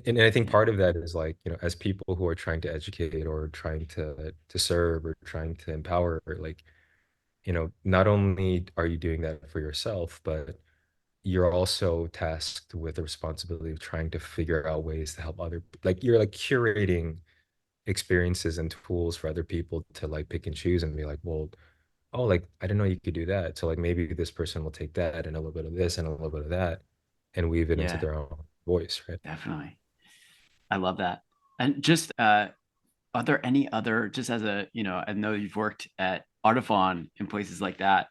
And I think yeah. part of that is like, as people who are trying to educate or trying to serve or trying to empower, like, not only are you doing that for yourself, but you're also tasked with the responsibility of trying to figure out ways to help like you're like curating experiences and tools for other people to like pick and choose and be like, well, oh, like I didn't know you could do that. So like maybe this person will take that and a little bit of this and a little bit of that and weave it into Yeah, their own voice, right? definitely. I love that. And just are there any other, just as a, I know you've worked at Artifon in places like that.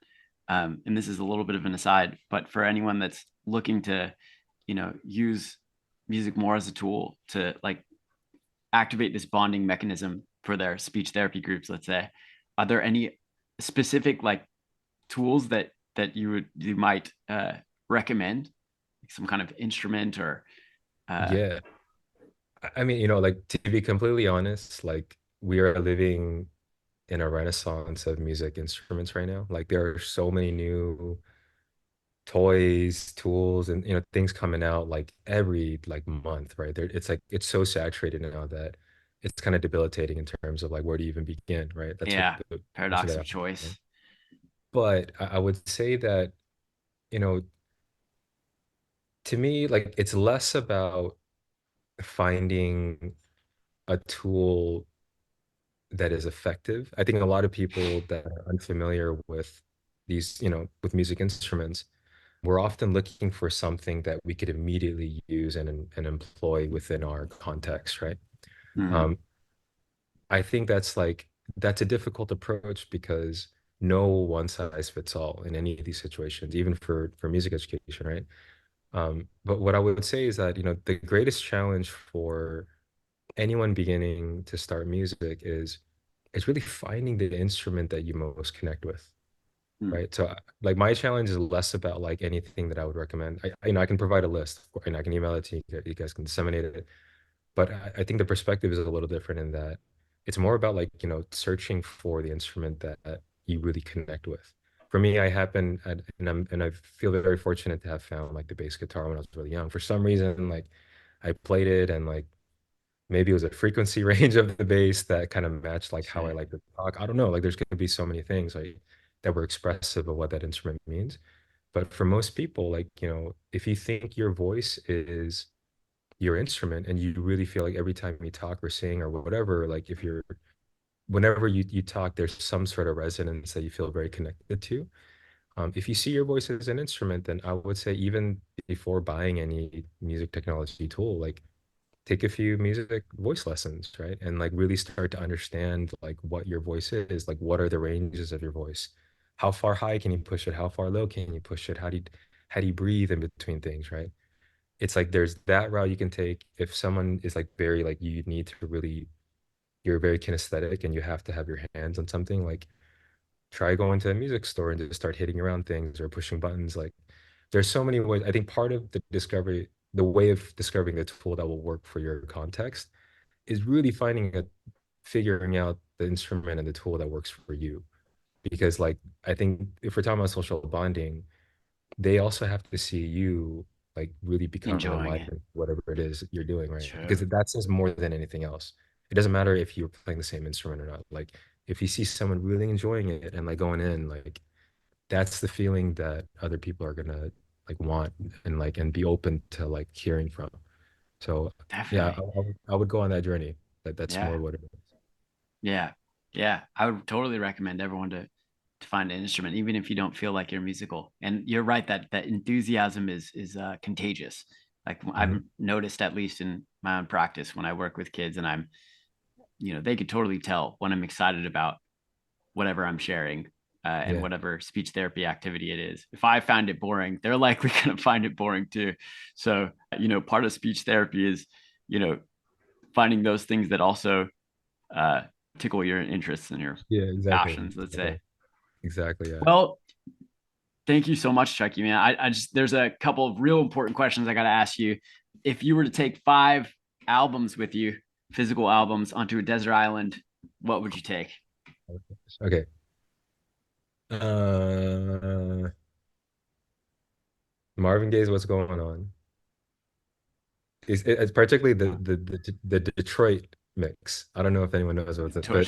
And this is a little bit of an aside, but for anyone that's looking to, use music more as a tool to like activate this bonding mechanism for their speech therapy groups, let's say, are there any specific like tools that you might recommend, like some kind of instrument or uh, Yeah. I mean, like to be completely honest, like we are living in a renaissance of music instruments right now. Like there are so many new toys, tools, and things coming out like every like month, right? There, it's like it's so saturated now that it's kind of debilitating in terms of like where do you even begin, right? That's what Yeah. the answer Paradox that I of have. choice. But I would say that, you know, to me, like it's less about finding a tool that is effective. I think a lot of people that are unfamiliar with these, with music instruments, we're often looking for something that we could immediately use and employ within our context, right? Mhm. Um, I think that's a difficult approach because no one size fits all in any of these situations, even for music education, right? But what I would say is that, the greatest challenge for anyone beginning to start music is really finding the instrument that you most connect with, Mm. right? So like my challenge is less about like anything that I would recommend. I can provide a list and I can email it to you. You guys can disseminate it. But I think the perspective is a little different in that it's more about like, searching for the instrument that you really connect with. For me, and I feel very fortunate to have found like the bass guitar when I was really young. For some reason, like I played it and like maybe it was a frequency range of the bass that kind of matched like how I Sure. like to talk. I don't know. Like there's going to be so many things like that were expressive of what that instrument means. But for most people, like, if you think your voice is your instrument and you really feel like every time you talk or sing or whatever, like whenever you talk, there's some sort of resonance that you feel very connected to. If you see your voice as an instrument, then I would say even before buying any music technology tool, like take a few music voice lessons, right? And like really start to understand like what your voice is, like what are the ranges of your voice? How far high can you push it? How far low can you push it? How do you breathe in between things, right? It's like there's that route you can take if someone is like very like you need to really you're very kinesthetic and you have to have your hands on something, like try going to a music store and just start hitting around things or pushing buttons. Like there's so many ways. I think part of the way of discovering the tool that will work for your context is really figuring out the instrument and the tool that works for you. Because like I think if we're talking about social bonding, they also have to see you like really become Enjoying it. enlightened, whatever it is that you're doing, right? Because True. that says more than anything else. It doesn't matter if you're playing the same instrument or not. Like if you see someone really enjoying it and like going in, like that's the feeling that other people are gonna like want and be open to like hearing from. So yeah, Definitely. I would go on that journey. That's Yeah. more what it is. Yeah. Yeah. I would totally recommend everyone to find an instrument, even if you don't feel like you're musical. And you're right that enthusiasm is contagious. Like I've Mhm. noticed, at least in my own practice, when I work with kids and they could totally tell when I'm excited about whatever I'm sharing, and Yeah. whatever speech therapy activity it is. If I find it boring, they're likely going to find it boring too. So, part of speech therapy is, you know, finding those things that also uh, tickle your interests and your Yeah, exactly. passions, let's say. Exactly. Exactly. Yeah. Well, thank you so much, Chucky, man. I just, there's a couple of real important questions I got to ask you. If you were to take 5 albums with you, physical albums, onto a desert island, what would you take? Okay. Uh, Marvin Gaye's "What's Going On." It's particularly the Detroit mix. I don't know if anyone knows what's it, but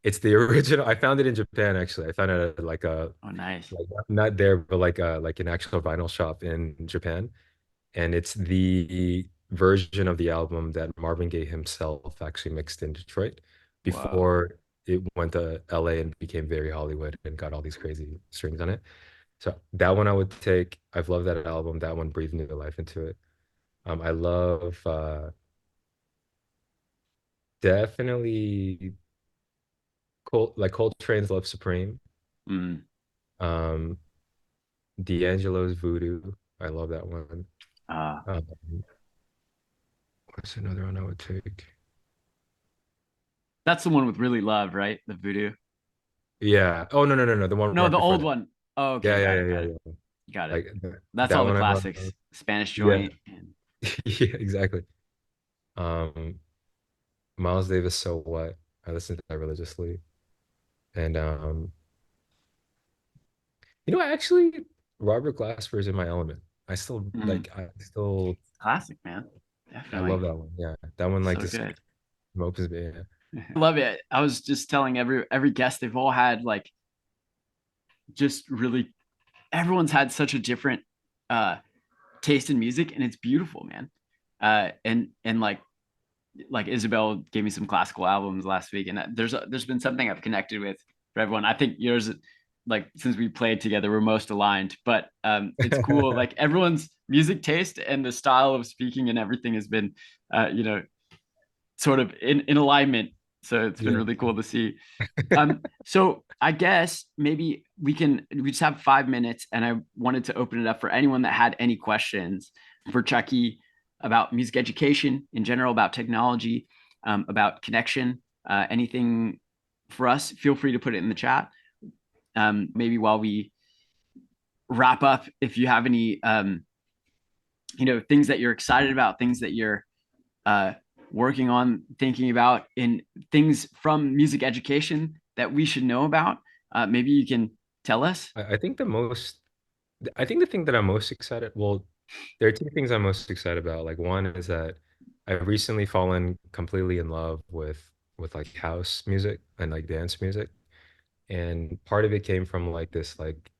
it's the original. I found it in Japan actually. I found it at like a Oh, nice. like not there, but like an actual vinyl shop in Japan, and it's the version of the album that Marvin Gaye himself actually mixed in Detroit Whoa. before it went to LA and became very Hollywood and got all these crazy strings on it. So that one I would take. I've loved that album. That one breathed new life into it. I love definitely Coltrane's Love Supreme. Mm. Um, D'Angelo's Voodoo. I love that one. Uh, Um, what's another one I would take? that's the one with Really Love, right? The Voodoo. Yeah. Oh no, no, no, no. The one No, right the before old that. one. Oh, okay, Yeah, yeah, got yeah, it, got yeah, it, yeah. got it. Like That's that all the one I love. classics. Spanish Yeah. Joint. And Yeah, exactly. Um, Miles Davis, So What? I listen to that religiously. And actually Robert Glasper is in my element. mm, I still classic, man. I love Definitely. that one. Yeah. That one like So is good. opens me. Yeah. I love it. I was just telling every guest, they've all had like just really, everyone's had such a different taste in music, and it's beautiful, man. And like Isabel gave me some classical albums last week, and there's been something I've connected with for everyone. I think yours, like since we played together, we're most aligned. But it's cool. Like everyone's music taste and the style of speaking and everything has been, sort of in alignment. So it's been really cool to see. So I guess maybe we just have 5 minutes, and I wanted to open it up for anyone that had any questions for Chucky about music education in general, about technology, about connection, anything for us. Feel free to put it in the chat. Maybe while we wrap up, if you have any, things that you're excited about, things that you're working on, thinking about, in things from music education that we should know about, maybe you can tell us. I think the thing that I'm most excited, well, there are two things I'm most excited about. Like one is that I've recently fallen completely in love with like house music and like dance music. And part of it came from like this, like,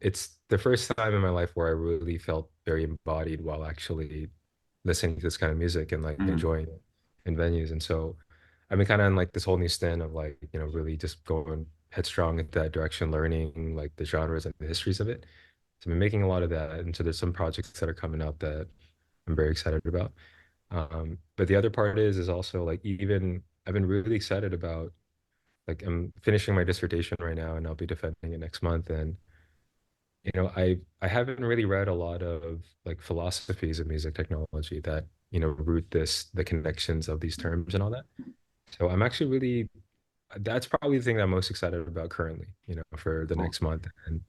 it's the first time in my life where I really felt very embodied while actually listening to this kind of music and like Mhm. enjoying it in venues. And so I've been kind of in like this whole new stand of like, really just going headstrong into that direction, learning like the genres and the histories of it. So I've been making a lot of that. And so there's some projects that are coming up that I'm very excited about. But the other part is also like, even I've been really excited about, like, I'm finishing my dissertation right now and I'll be defending it next month. And I haven't really read a lot of like philosophies of music technology that, root the connections of these terms and all that. So I'm actually really, that's probably the thing that I'm most excited about currently, for the Cool. next month, and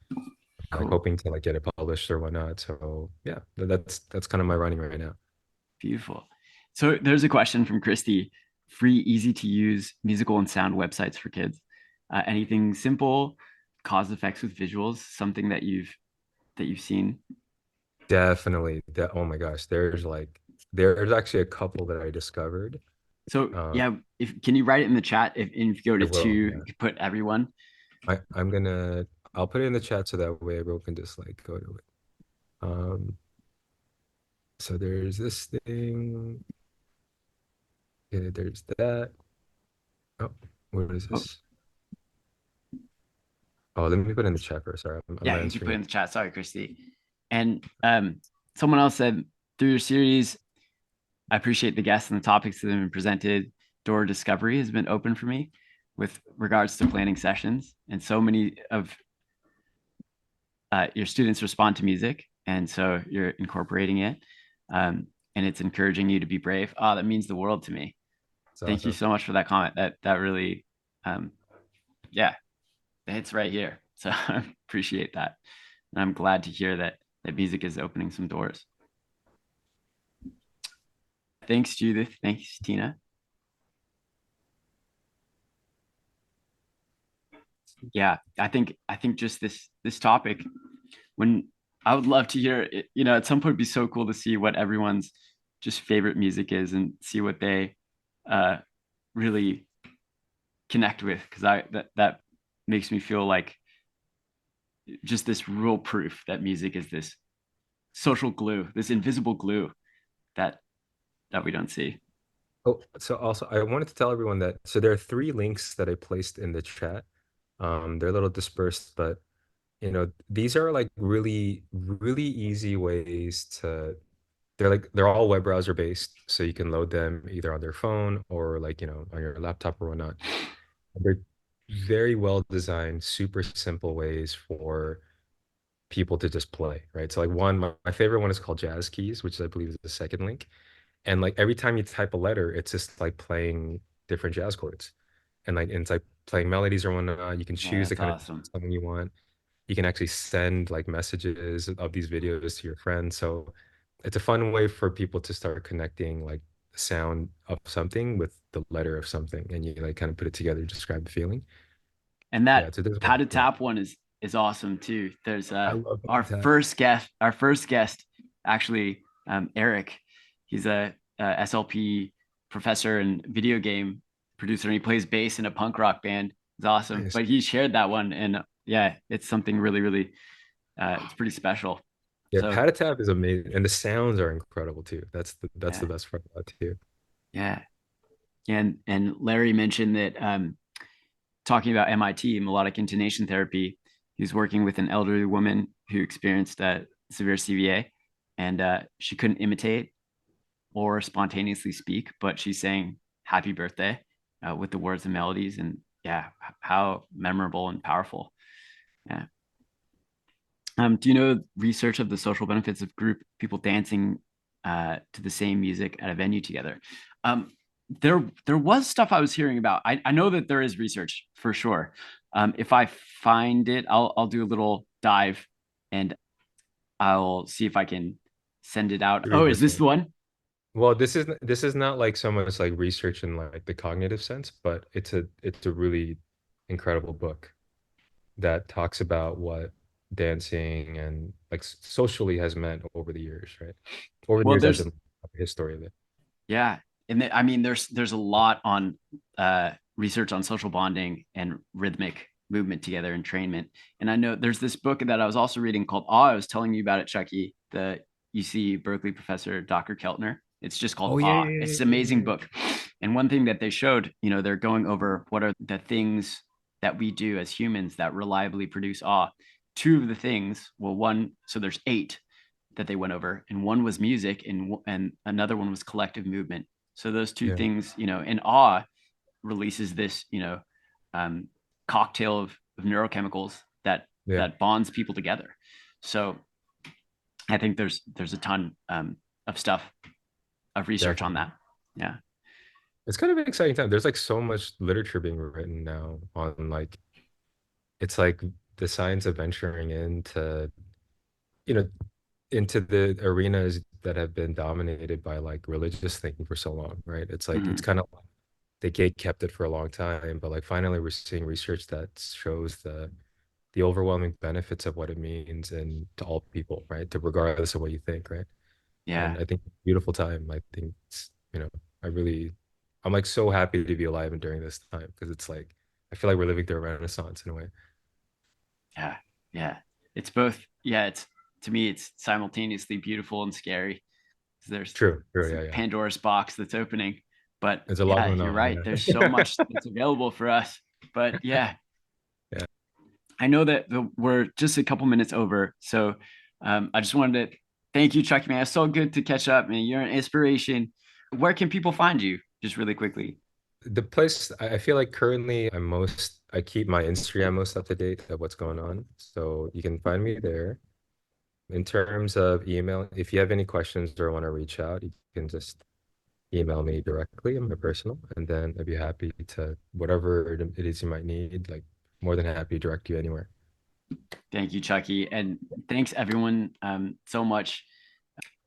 like Cool. hoping to like get it published or whatnot. So yeah, that's kind of my running right now. Beautiful. So there's a question from Christy. Free, easy to use musical and sound websites for kids. Anything simple, cause effects with visuals, something that you've seen. Definitely. That, oh my gosh, there's actually a couple that I discovered. So Um, yeah, if can you write it in the chat? If you go I to two, will. you Yeah. can put everyone. I'll put it in the chat so that way everyone can just like go to it. Um, so there's this thing. Yeah, there's that. Oh, what is Oh, this? Oh, let me put it in the chat first. Sorry, I'm yeah, you can put answering it it. in the chat. Sorry, Christy. And someone else said, through your series, I appreciate the guests and the topics that have been presented. Door discovery has been open for me with regards to planning sessions, and so many of your students respond to music, and so you're incorporating it, and it's encouraging you to be brave. Oh, that means the world to me. It's Thank you awesome. so much for that comment. That really, yeah, it's right here. So I appreciate that, and I'm glad to hear that music is opening some doors. Thanks, Judith. Thanks, Tina. Yeah, I think just this topic, when I would love to hear it, at some point it'd be so cool to see what everyone's just favorite music is and see what they uh really connect with, because that makes me feel like just this real proof that music is this social glue, this invisible glue that we don't see. Oh, so also I wanted to tell everyone that so there are three links that I placed in the chat. They're a little dispersed, but these are like really, really easy ways to they're all web browser based, so you can load them either on their phone or like, on your laptop or whatnot. They're very well designed, super simple ways for people to just play, right? So like my favorite one is called Jazz Keys, which I believe is the second link. And like every time you type a letter, it's just like playing different jazz chords. And it's like playing melodies or whatnot. You can Yeah, choose the that's kind of awesome. something you want. You can actually send like messages of these videos to your friends. So it's a fun way for people to start connecting like the sound of something with the letter of something, and you like kind of put it together to describe the feeling. And Yeah, that so this how one, to yeah. tap one is awesome too. There's I love our that. first guest actually, Eric. He's a SLP professor and video game producer, and he plays bass in a punk rock band. It's awesome. Nice. But he shared that one, and yeah, it's something really, really, it's pretty special. Yeah, So Patatab is amazing, and the sounds are incredible too. That's yeah, the best part about it too. yeah. And Larry mentioned that talking about MIT, melodic intonation therapy, he's working with an elderly woman who experienced severe CVA, and she couldn't imitate or spontaneously speak, but she's saying happy birthday with the words and melodies, and yeah, how memorable and powerful. Yeah. Do you know research of the social benefits of group people dancing to the same music at a venue together? There was stuff I was hearing about. I know that there is research for sure. If I find it, I'll do a little dive, and I'll see if I can send it out. Oh, is this the one? Well, this is not like so much like research in like the cognitive sense, but it's a really incredible book that talks about what dancing and like socially has meant over the years, right? Over the Well, years as there's in the history of it. yeah, and I mean, there's a lot on research on social bonding and rhythmic movement together, entrainment. And I know there's this book that I was also reading called Awe. I was telling you about it, Chucky, the UC Berkeley professor, Dr. Keltner. It's just called Oh yeah, Awe. yeah, yeah, It's an yeah, amazing yeah. book. And one thing that they showed, they're going over what are the things that we do as humans that reliably produce awe. Two of the things, well, one, so there's 8 that they went over, and one was music, and another one was collective movement. So those two Yeah. things, and awe releases this, cocktail of neurochemicals that Yeah. that bonds people together. So I think there's a ton of stuff of research on Definitely. that. Yeah. It's kind of an exciting time. There's like so much literature being written now on like it's like the science of venturing into you know into the arenas that have been dominated by like religious thinking for so long, right? It's like it's Mhm. kind of they gate kept it for a long time, but like finally we're seeing research that shows the overwhelming benefits of what it means and to all people, right? To regardless of what you think, right? Yeah. And I think beautiful time. I think it's, I'm like so happy to be alive and during this time because it's like I feel like we're living through a renaissance in a way. Yeah. Yeah. It's both. Yeah. It's, to me, it's simultaneously beautiful and scary. There's True. True. some Yeah. Yeah. Pandora's box that's opening. But There's a lot yeah, going you're on. right. There's so Yeah. much that's available for us. But yeah, Yeah. I know that we're just a couple minutes over. So I just wanted to thank you, Chucky, man. It's so good to catch up, man. You're an inspiration. Where can people find you? Just really quickly. The place I feel like currently I keep my Instagram most up to date of what's going on. So you can find me there. In terms of email, if you have any questions or want to reach out, you can just email me directly on my personal, and then I'd be happy to whatever it is you might need, like more than happy to direct you anywhere. Thank you, Chucky. And thanks, everyone, so much.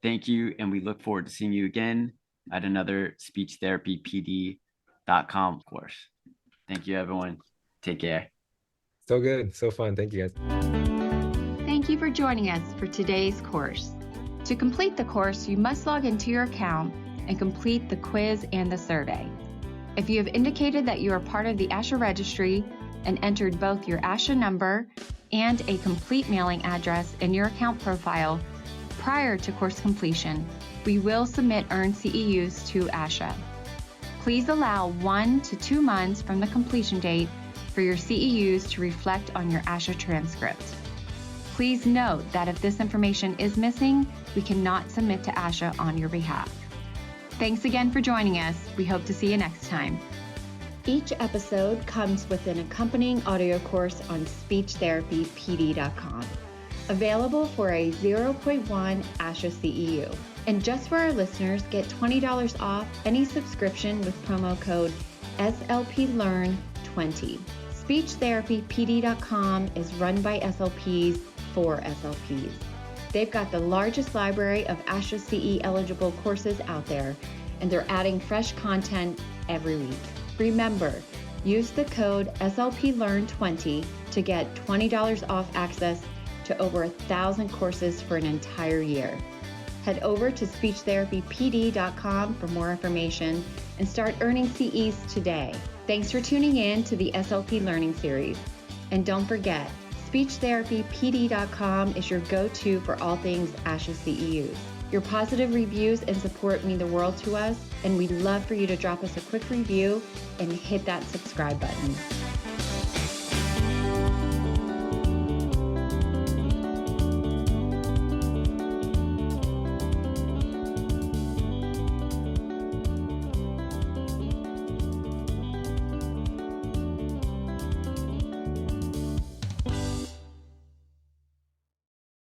Thank you. And we look forward to seeing you again at another speechtherapypd.com course. Thank you, everyone. Take care. So good. So fun. Thank you, guys. Thank you for joining us for today's course. To complete the course, you must log into your account and complete the quiz and the survey. If you have indicated that you are part of the ASHA registry and entered both your ASHA number and a complete mailing address in your account profile prior to course completion, we will submit earned CEUs to ASHA. Please allow 1 to 2 months from the completion date for your CEUs to reflect on your ASHA transcript. Please note that if this information is missing, we cannot submit to ASHA on your behalf. Thanks again for joining us. We hope to see you next time. Each episode comes with an accompanying audio course on speechtherapypd.com, available for a 0.1 ASHA CEU. And just for our listeners, get $20 off any subscription with promo code SLPLearn20. Speechtherapypd.com is run by SLPs for SLPs. They've got the largest library of ASHA CE eligible courses out there, and they're adding fresh content every week. Remember, use the code SLPLearn20 to get $20 off access to over 1,000 courses for an entire year. Head over to speechtherapypd.com for more information and start earning CEs today. Thanks for tuning in to the SLP Learning Series. And don't forget, speechtherapypd.com is your go-to for all things ASHA CEUs. Your positive reviews and support mean the world to us, and we'd love for you to drop us a quick review and hit that subscribe button.